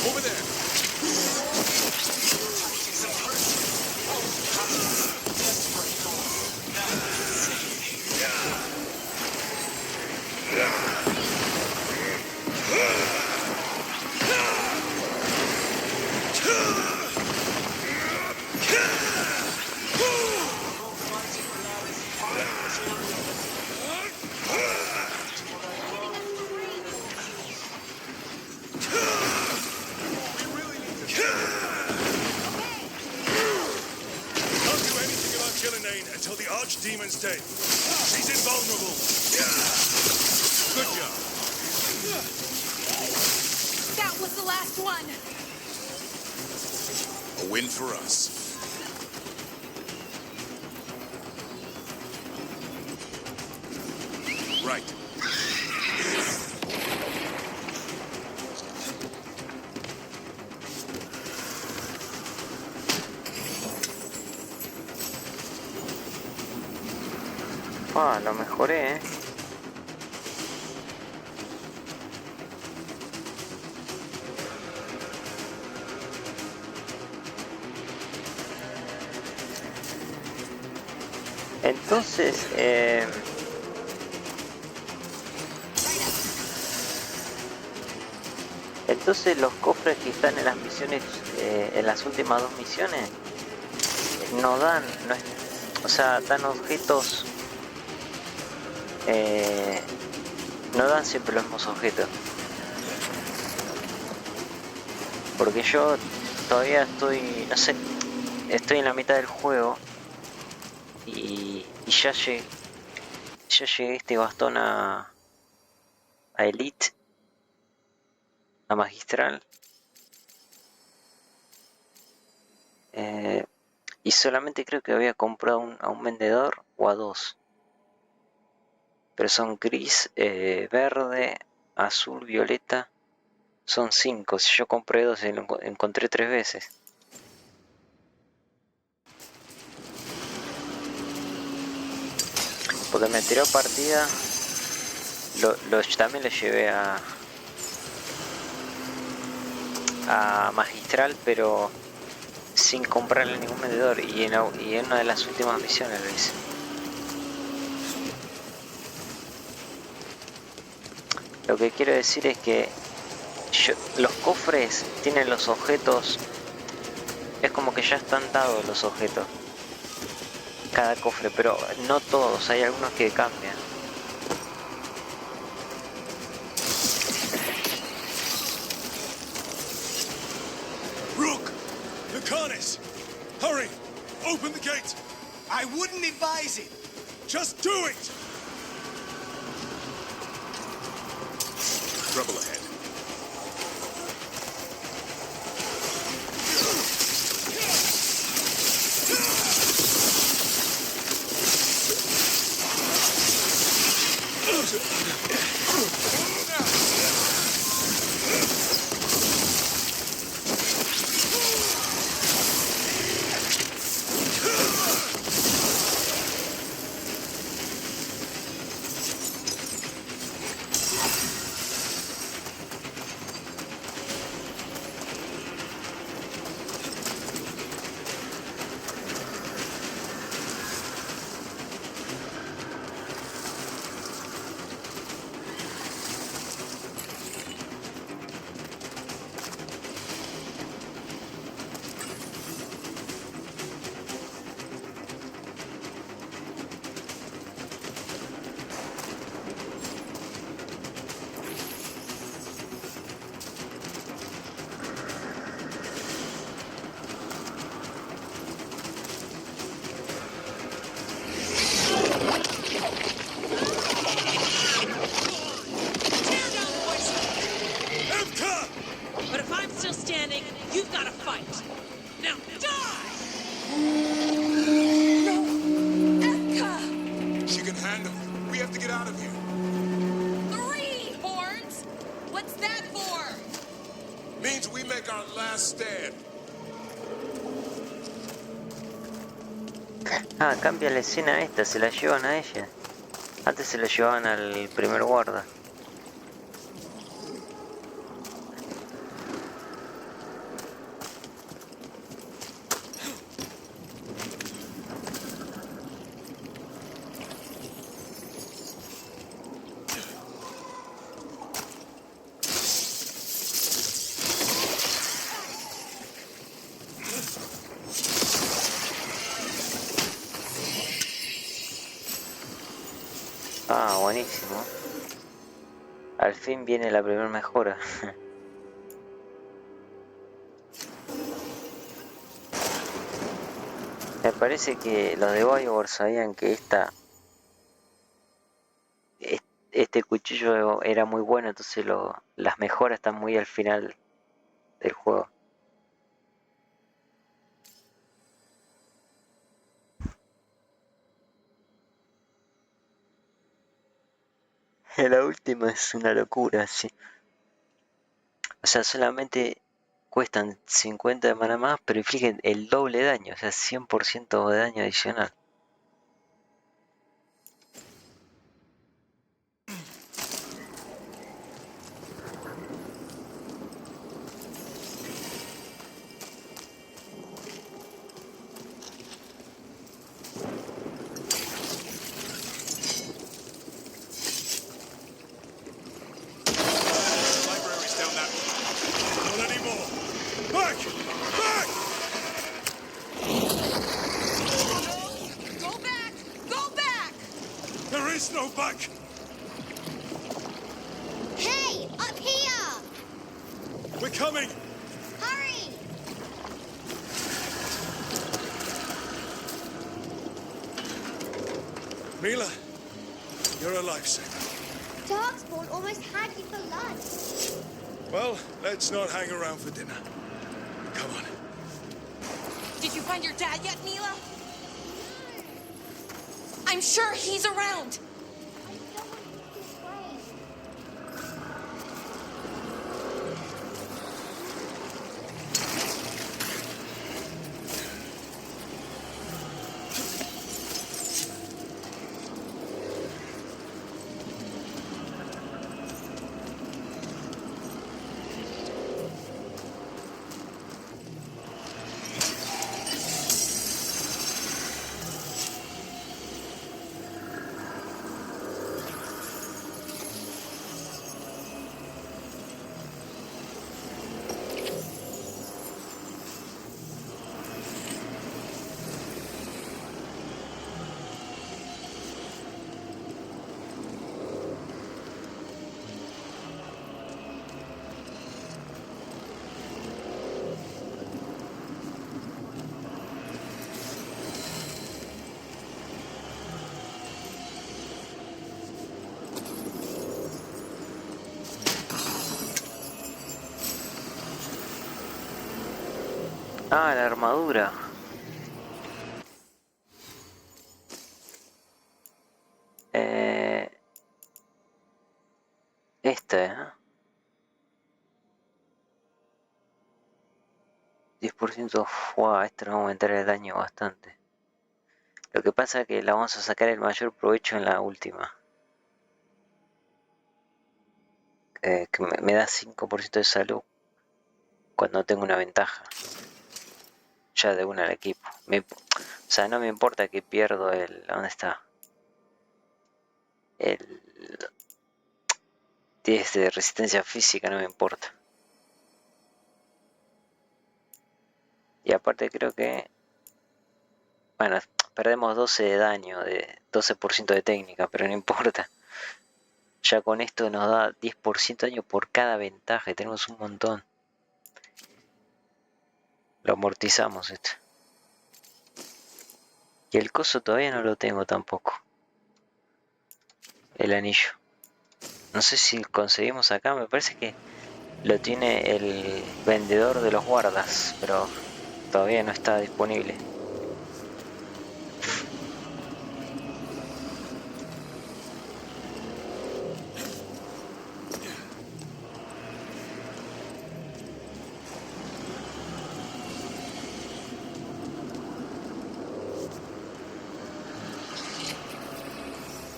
Over there. Until the Archdemon's dead. She's invulnerable. Good job. That was the last one. A win for us. Right. Ah, lo mejoré, ¿eh? Entonces, los cofres que están en las misiones, en las últimas dos misiones, no dan, o sea, dan objetos, no dan siempre los mismos objetos. Porque yo todavía estoy, no sé, estoy en la mitad del juego y ya llegué este bastón a Elite, a Magistral. Y solamente creo que había comprado a un vendedor o a dos. Pero son gris, verde, azul, violeta. Son 5. Si yo compré 2, lo encontré 3 veces. Porque me tiró partida. También lo llevé a Magistral, pero sin comprarle ningún vendedor. Y en una de las últimas misiones lo hice. Lo que quiero decir es que los cofres tienen los objetos. Es como que ya están dados los objetos. Cada cofre, pero no todos. Hay algunos que cambian. Rook! Lucanus! Hurry! Open the gate! I wouldn't advise it. Just do it! Trouble ahead. Ah, cambia la escena esta, se la llevan a ella. Antes se la llevaban al primer guarda. Ah, buenísimo. Al fin viene la primera mejora. Me parece que los de Veilguard sabían que este cuchillo era muy bueno, entonces las mejoras están muy al final del juego. La última es una locura, sí. O sea, solamente cuestan 50 de mana más, pero infligen el doble de daño, o sea, 100% de daño adicional. Mila, you're a lifesaver. Darkspawn almost had you for lunch. Well, let's not hang around for dinner. Come on. Did you find your dad yet, Mila? I'm sure he's around. Ah, la armadura. Esta, ¿eh? 10%. Wow, esto nos va a aumentar el daño bastante. Lo que pasa es que la vamos a sacar el mayor provecho en la última. Que me da 5% de salud cuando tengo una ventaja. Ya de una al equipo. O sea, no me importa que pierdo el... ¿Dónde está? El 10 de resistencia física, no me importa. Y aparte creo que... Bueno, perdemos 12 de daño, de 12% de técnica, pero no importa. Ya con esto nos da 10% de daño por cada ventaja y tenemos un montón. Lo amortizamos esto. Y el coso todavía no lo tengo tampoco. El anillo. No sé si conseguimos acá, me parece que lo tiene el vendedor de los guardas, pero todavía no está disponible.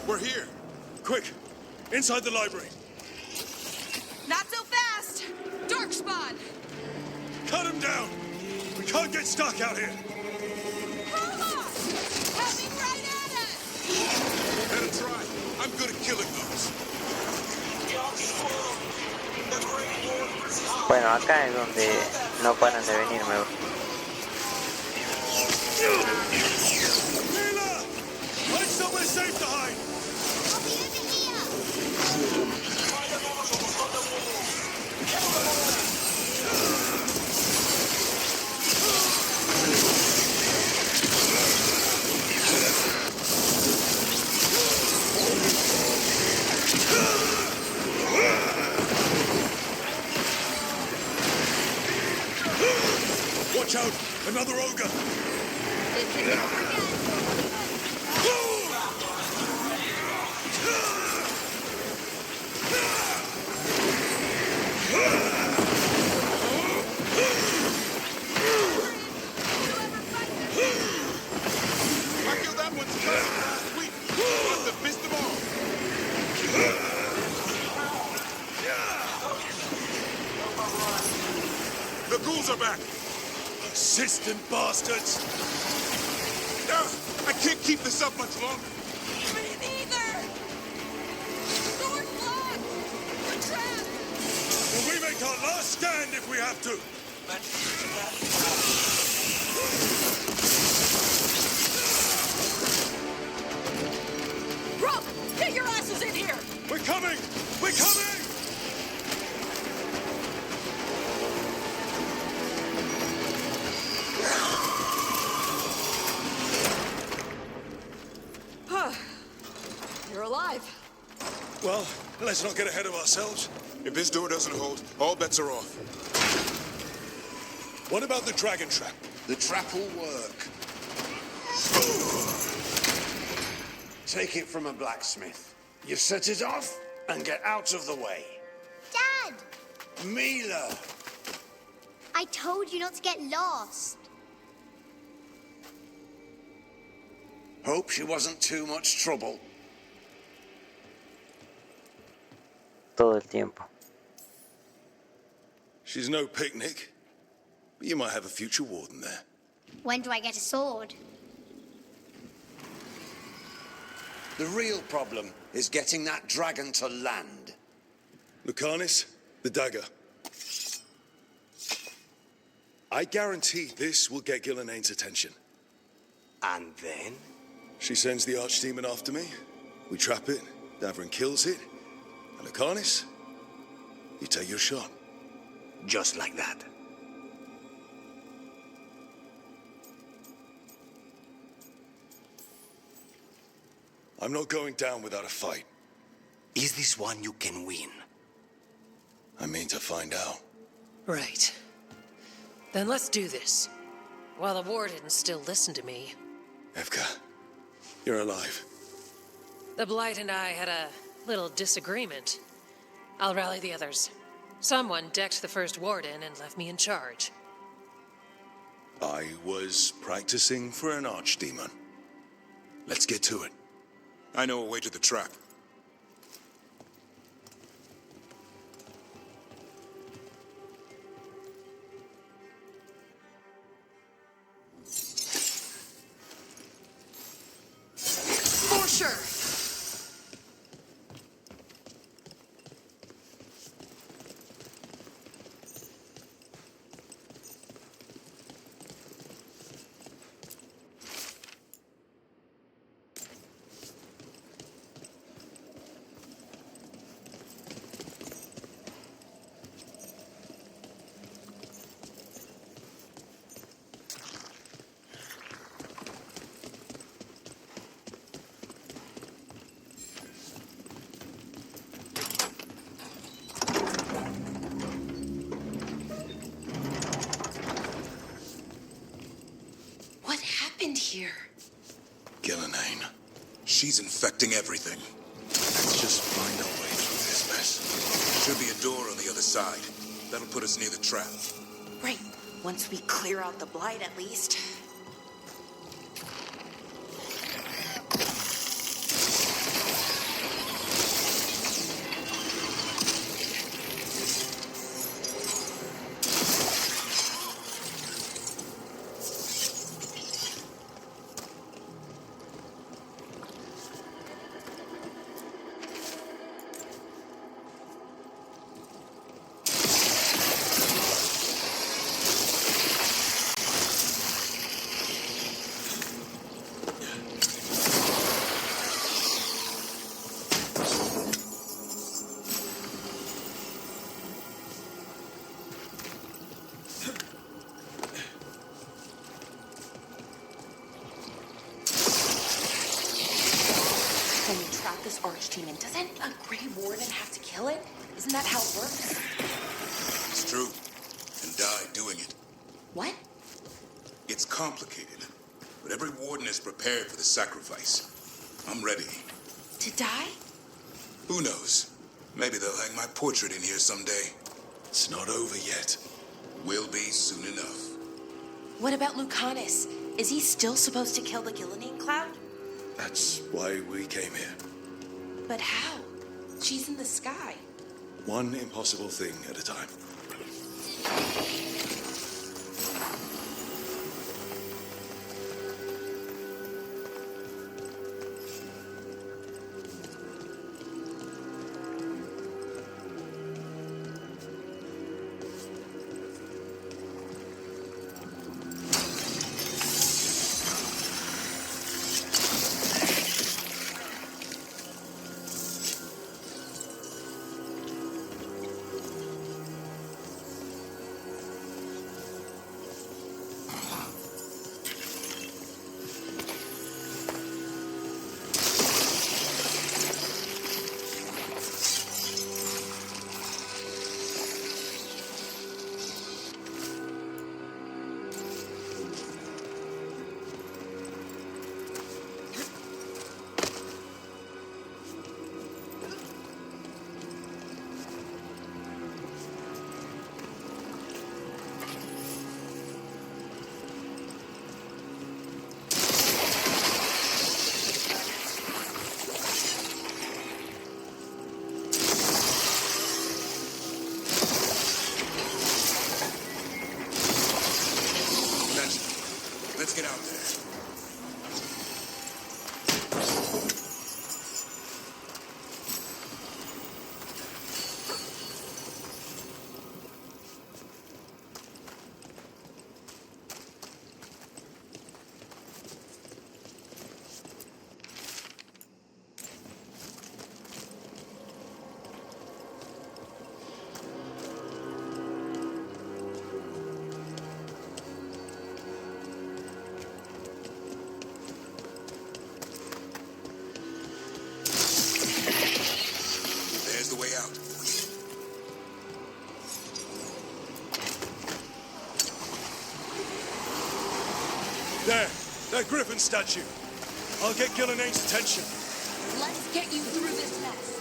We're here. Quick, inside the library. Not so fast! Darkspawn! Cut him down! We can't get stuck out here! Coming right at us! Better try. I'm good at killing those. Bueno, acá es donde no paran de venirme. Mila! Find somewhere safe to hide! Watch out! Another ogre! I killed that one's cousin last week. Must have missed them all. The ghouls are back. Persistent bastards! I can't keep this up much longer. Me neither! Door blocked! We're trapped! Well, we make our last stand if we have to. Rob, get your asses in here! We're coming! We're coming! Well, let's not get ahead of ourselves. If this door doesn't hold, all bets are off. What about the dragon trap? The trap will work. Take it from a blacksmith. You set it off and get out of the way. Dad! Mila! I told you not to get lost. Hope she wasn't too much trouble. Todo el tiempo. She's no picnic, but you might have a future warden there. When do I get a sword? The real problem is getting that dragon to land. Lucanis, the dagger. I guarantee this will get Gillenaine's attention. And then? She sends the archdemon after me. We trap it, Davrin kills it. And Lucanis, you take your shot. Just like that. I'm not going down without a fight. Is this one you can win? I mean to find out. Right. Then let's do this. While the warden still listened to me. Evka, you're alive. The Blight and I had a little disagreement. I'll rally the others. Someone decked the first warden and left me in charge. I was practicing for an archdemon. Let's get to it. I know a way to the trap. For sure! Here. Gillenaine. She's infecting everything. Let's just find our way through this mess. Should be a door on the other side. That'll put us near the trap. Right. Once we clear out the Blight, at least. Archdemon, doesn't a Grey Warden have to kill it? Isn't that how it works? It's true. And die doing it. What? It's complicated, but every warden is prepared for the sacrifice. I'm ready. To die? Who knows? Maybe they'll hang my portrait in here someday. It's not over yet. Will be soon enough. What about Lucanis? Is he still supposed to kill the Gillenaine cloud? That's why we came here. But how? She's in the sky. One impossible thing at a time. Let's get out there. There's the way out. There! That griffin statue! I'll get Gillenang's attention. Let's get you through this mess.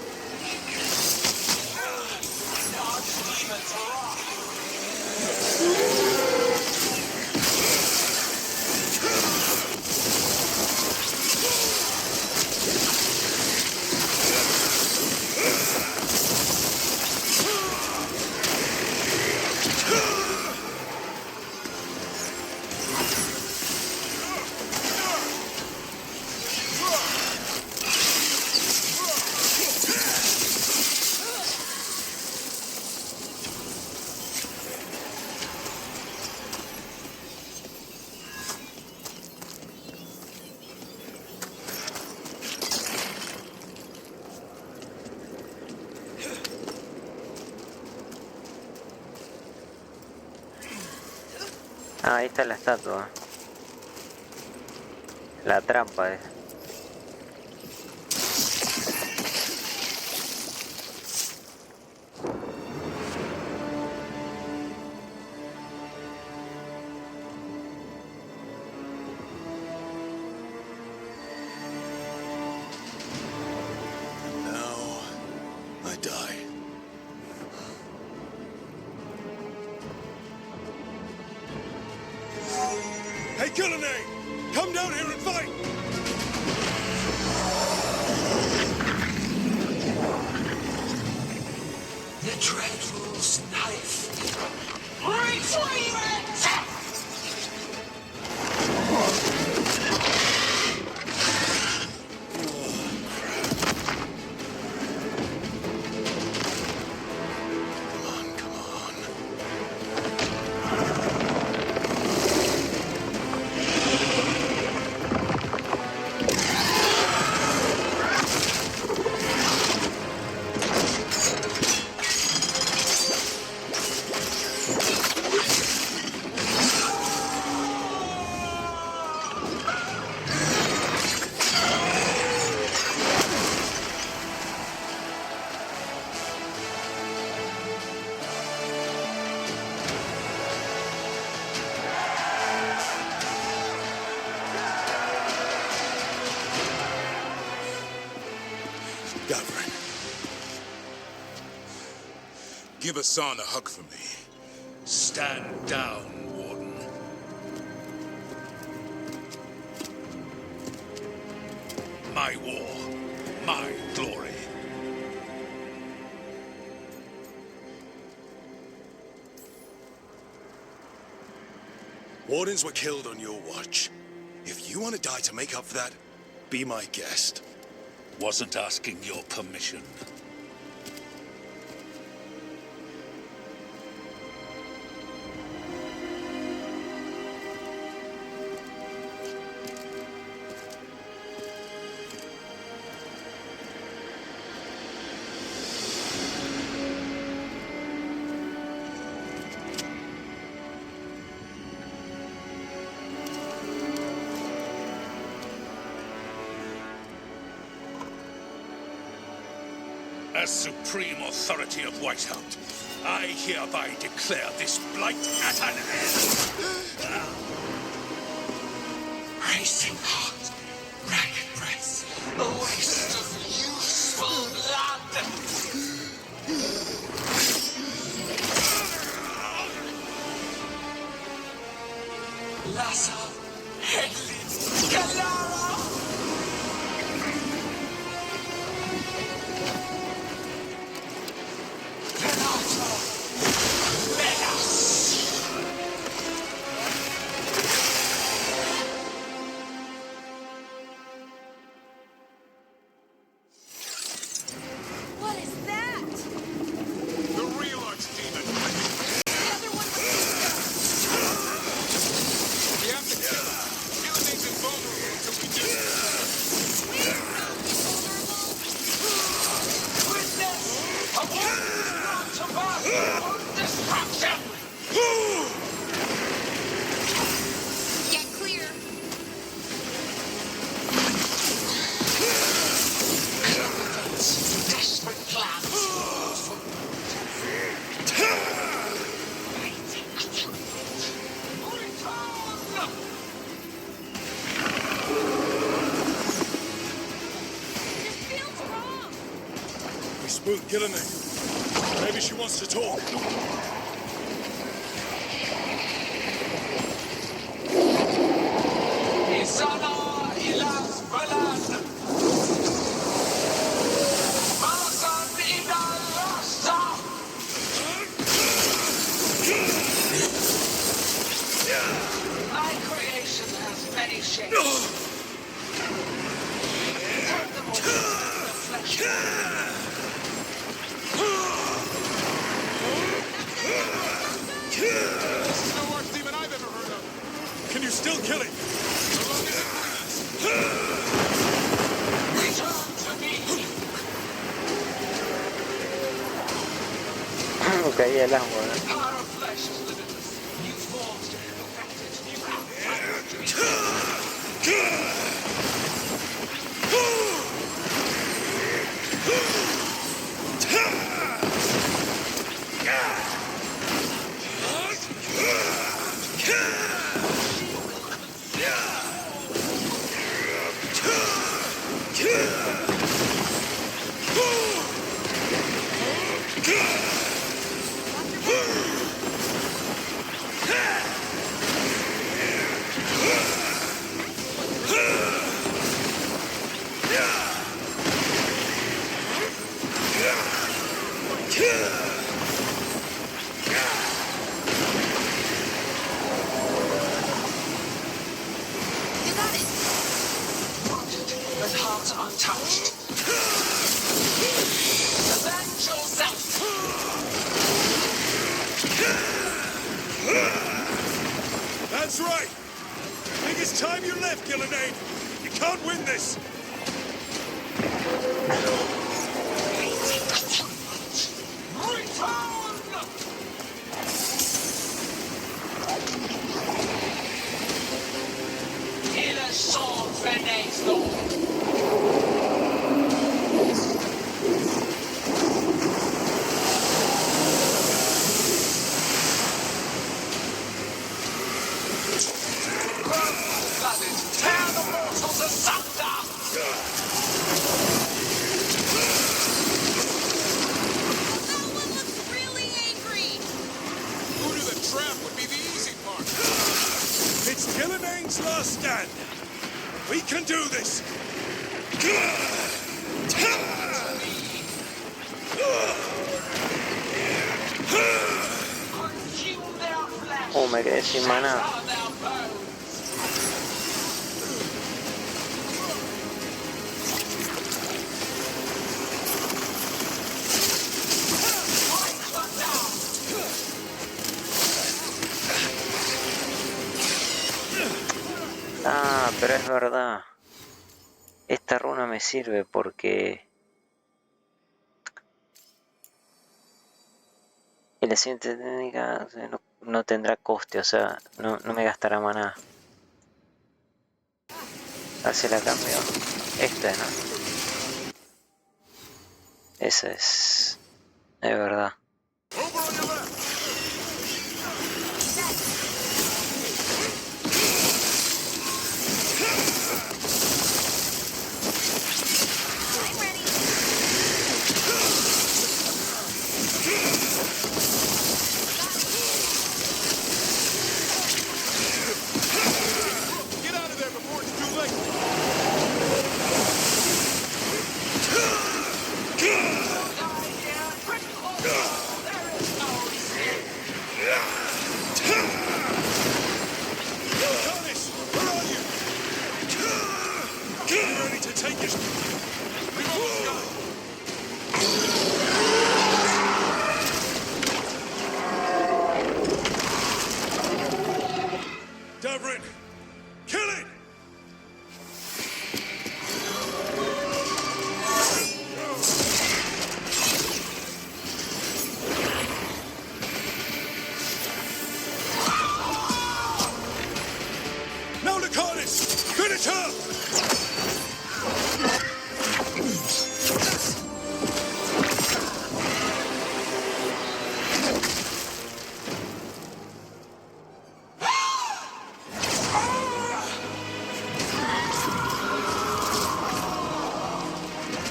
Ah, ahí está la estatua. La trampa es. Now, I die. Hey, Gillenang! Come down here and fight! The Dreadful's knife. Retrieve it! Gavrin. Give Hassan a hug for me. Stand down, Warden. My war, my glory. Wardens were killed on your watch. If you want to die to make up for that, be my guest. Wasn't asking your permission. As supreme authority of Whitehound, I hereby declare this blight at an end. Racing heart, ragged breath, a waste of useful blood. Lassa, Headlid, Galara. Move, Gillenay. Maybe she wants to talk. Isana ilas balan. Masan idal rasta. My creation has many shapes. Turn them over to reflection. This is the worst demon I've ever heard of. Can you still kill him? Return to me. Caía el agua. Power of flesh is limitless. New forms to be perfected. New outcomes to be with hearts untouched. Avenge yourself! That's right. Biggest time you left, Gillenay. You can't win this. Il est sans fenêtre. Tear the mortals asunder! Someone looks really angry. Who knew the trap would be the easy part? It's Gillenay's last stand. We can do this. Oh, me quedé sin maná. Ah, pero es verdad. Esta runa me sirve porque la siguiente técnica no tendrá coste, o sea, no me gastará maná. Así la cambio. Esta, ¿no? Esa es verdad. Get out of there before it's too late. Thomas, where are you? Get ready to take it. We've almost got it. Davrin, kill it! Now, Lucanus, finish her!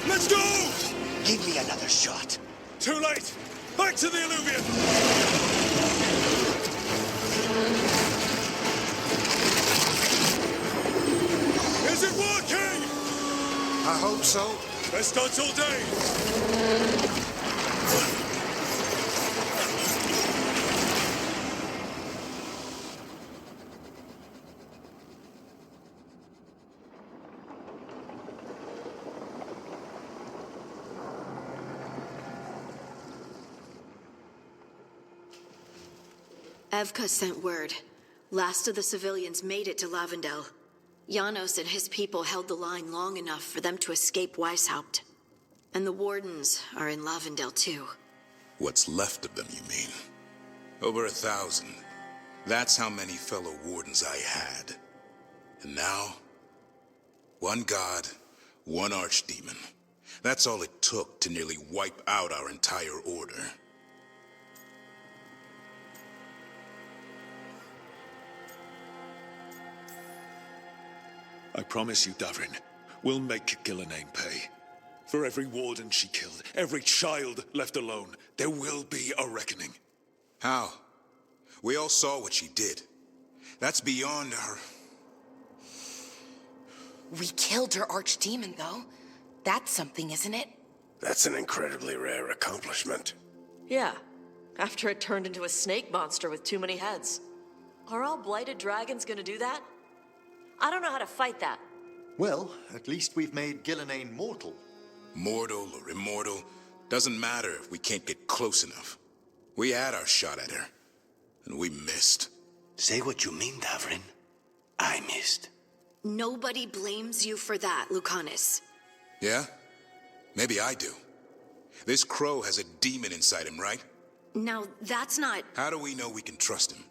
Let's go! Give me another shot. Too late! Back to the Illuvian! Is it working? I hope so. Best odds all day! Evka sent word. Last of the civilians made it to Lavendel. Janos and his people held the line long enough for them to escape Weishaupt. And the Wardens are in Lavendel too. What's left of them, you mean? Over 1,000. That's how many fellow Wardens I had. And now, one god, one archdemon. That's all it took to nearly wipe out our entire order. I promise you, Davrin, we'll make Gillenane pay. For every warden she killed, every child left alone, there will be a reckoning. How? We all saw what she did. That's beyond our... We killed her archdemon, though. That's something, isn't it? That's an incredibly rare accomplishment. Yeah, after it turned into a snake monster with too many heads. Are all blighted dragons gonna do that? I don't know how to fight that. Well, at least we've made Gillenane mortal. Mortal or immortal, doesn't matter if we can't get close enough. We had our shot at her, and we missed. Say what you mean, Davrin. I missed. Nobody blames you for that, Lucanus. Yeah? Maybe I do. This crow has a demon inside him, right? Now, that's not... How do we know we can trust him?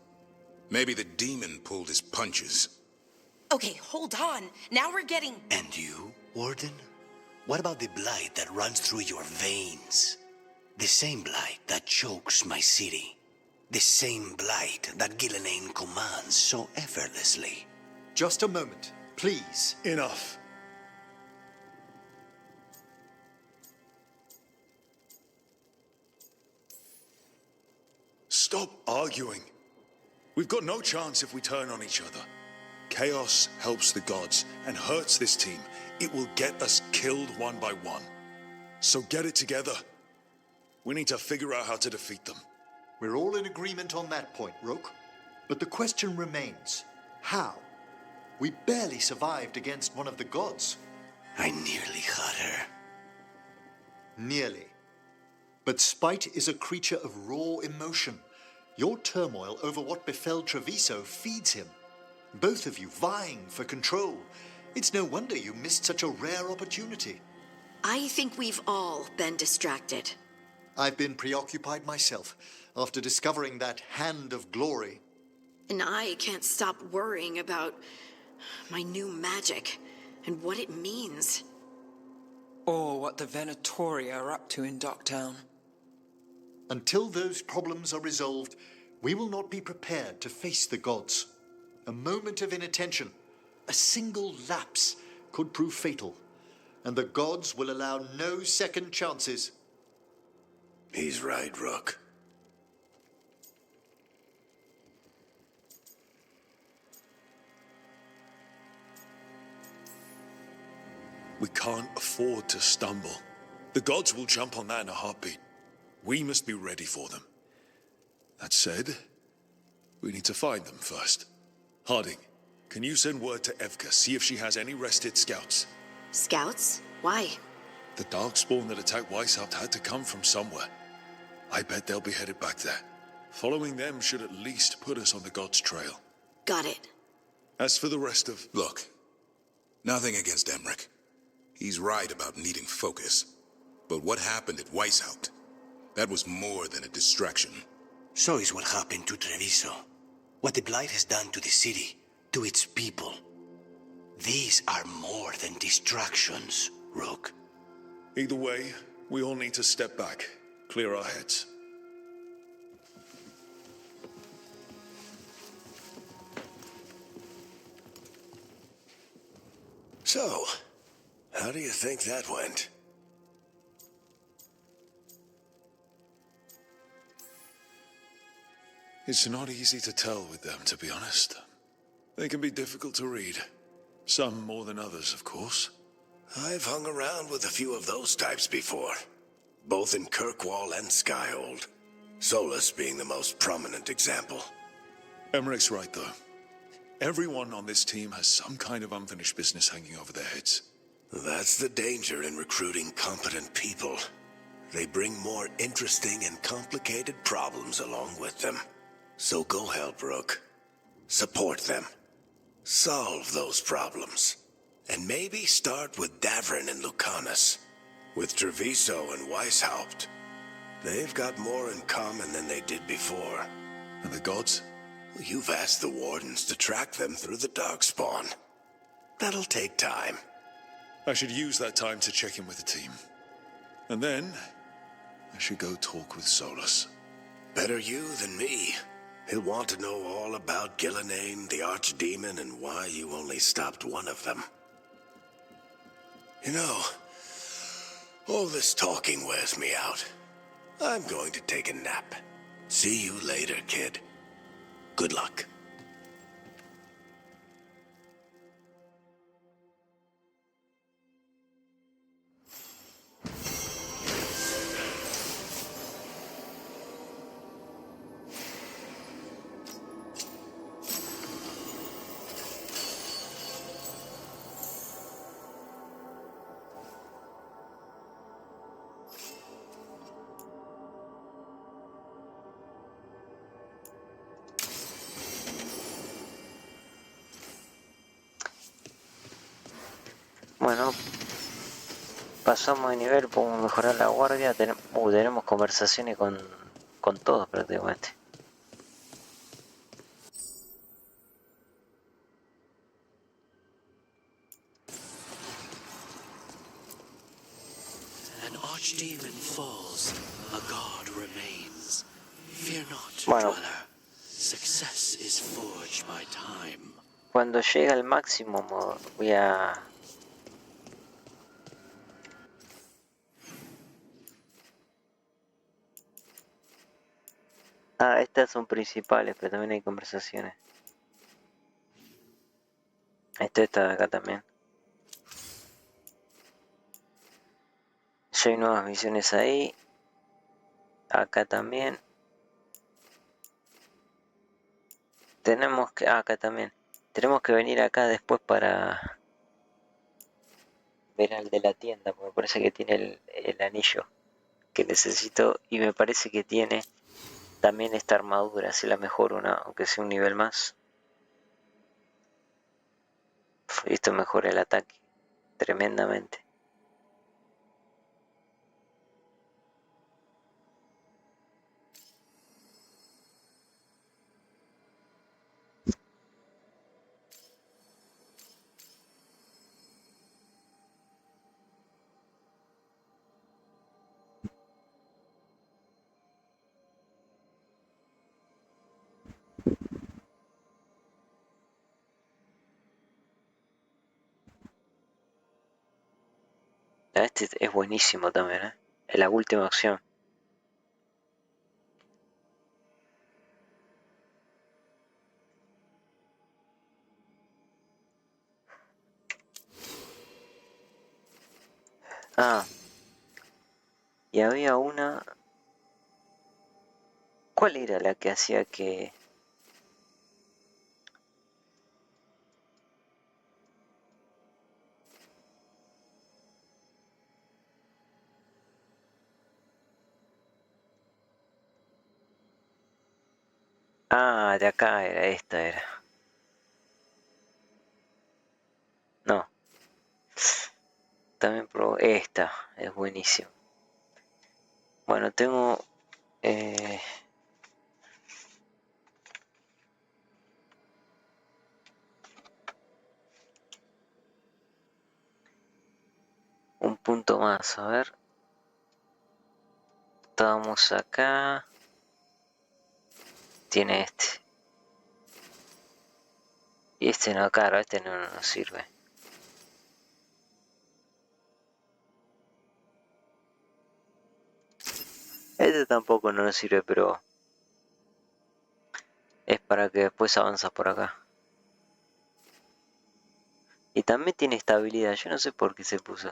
Maybe the demon pulled his punches. Okay, hold on. Now we're getting... And you, Warden? What about the blight that runs through your veins? The same blight that chokes my city. The same blight that Gillenane commands so effortlessly. Just a moment, please. Enough. Stop arguing. We've got no chance if we turn on each other. Chaos helps the gods and hurts this team. It will get us killed one by one. So get it together. We need to figure out how to defeat them. We're all in agreement on that point, Rook. But the question remains, how? We barely survived against one of the gods. I nearly got her. Nearly. But spite is a creature of raw emotion. Your turmoil over what befell Treviso feeds him. Both of you vying for control. It's no wonder you missed such a rare opportunity. I think we've all been distracted. I've been preoccupied myself after discovering that hand of glory. And I can't stop worrying about my new magic and what it means. Or what the Venatori are up to in Docktown. Until those problems are resolved, we will not be prepared to face the gods. A moment of inattention, a single lapse, could prove fatal, and the gods will allow no second chances. He's right, Rook. We can't afford to stumble. The gods will jump on that in a heartbeat. We must be ready for them. That said, we need to find them first. Harding, can you send word to Evka, see if she has any rested scouts? Scouts? Why? The Darkspawn that attacked Weishaupt had to come from somewhere. I bet they'll be headed back there. Following them should at least put us on the gods' trail. Got it. As for the rest of... Look, nothing against Emmerich. He's right about needing focus. But what happened at Weishaupt? That was more than a distraction. So is what happened to Treviso. What the Blight has done to the city, to its people. These are more than distractions, Rook. Either way, we all need to step back, clear our heads. So, how do you think that went? It's not easy to tell with them, to be honest. They can be difficult to read. Some more than others, of course. I've hung around with a few of those types before, both in Kirkwall and Skyhold. Solus being the most prominent example. Emmerich's right, though. Everyone on this team has some kind of unfinished business hanging over their heads. That's the danger in recruiting competent people. They bring more interesting and complicated problems along with them. So go help Rook. Support them. Solve those problems. And maybe start with Davrin and Lucanus. With Treviso and Weishaupt. They've got more in common than they did before. And the gods? You've asked the Wardens to track them through the Darkspawn. That'll take time. I should use that time to check in with the team. And then, I should go talk with Solus. Better you than me. He'll want to know all about Gillenane, the Archdemon, and why you only stopped one of them. You know, all this talking wears me out. I'm going to take a nap. See you later, kid. Good luck. Bueno, pasamos de nivel, podemos mejorar la guardia, tenemos conversaciones con todos prácticamente. An archdemon falls, a god remains. Fear not, Bueno, dweller. Success is forged by time. Cuando llega al máximo voy a... Ah, estas son principales, pero también hay conversaciones. Esta de acá también. Ya hay nuevas misiones ahí. Acá también. Tenemos que... acá también. Tenemos que venir acá después para ver al de la tienda, porque me parece que tiene el anillo que necesito y me parece que tiene también esta armadura, así la mejoro aunque sea un nivel más. Esto mejora el ataque tremendamente. Este es buenísimo también, ¿eh? Es la última opción. Ah, y había una... ¿Cuál era la que hacía que... Ah, de acá era, esta era. No. También probé esta, es buenísimo. Bueno, tengo... un punto más, a ver. Estábamos acá. Tiene este. Y este no, claro, este no nos sirve. Este tampoco no nos sirve, pero... es para que después avanzas por acá. Y también tiene estabilidad, yo no sé por qué se puso.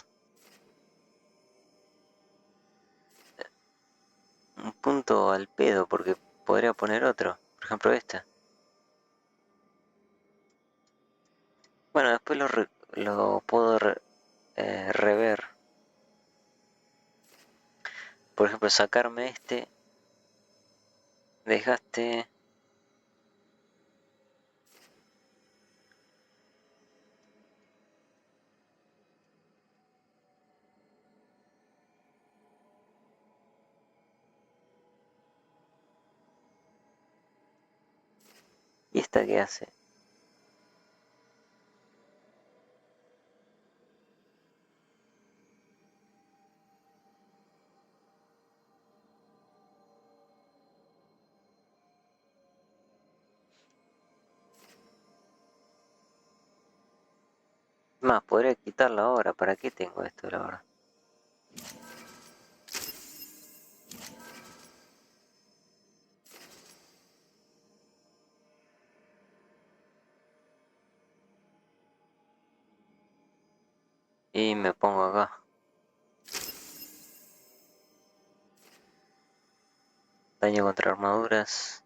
Un punto al pedo, porque podría poner otro. Por ejemplo este. Bueno, después lo puedo rever. Por ejemplo, sacarme este. Dejaste... ¿Y esta qué hace? Más, podría quitarla ahora. ¿Para qué tengo esto, la verdad? Y me pongo acá. Daño contra armaduras.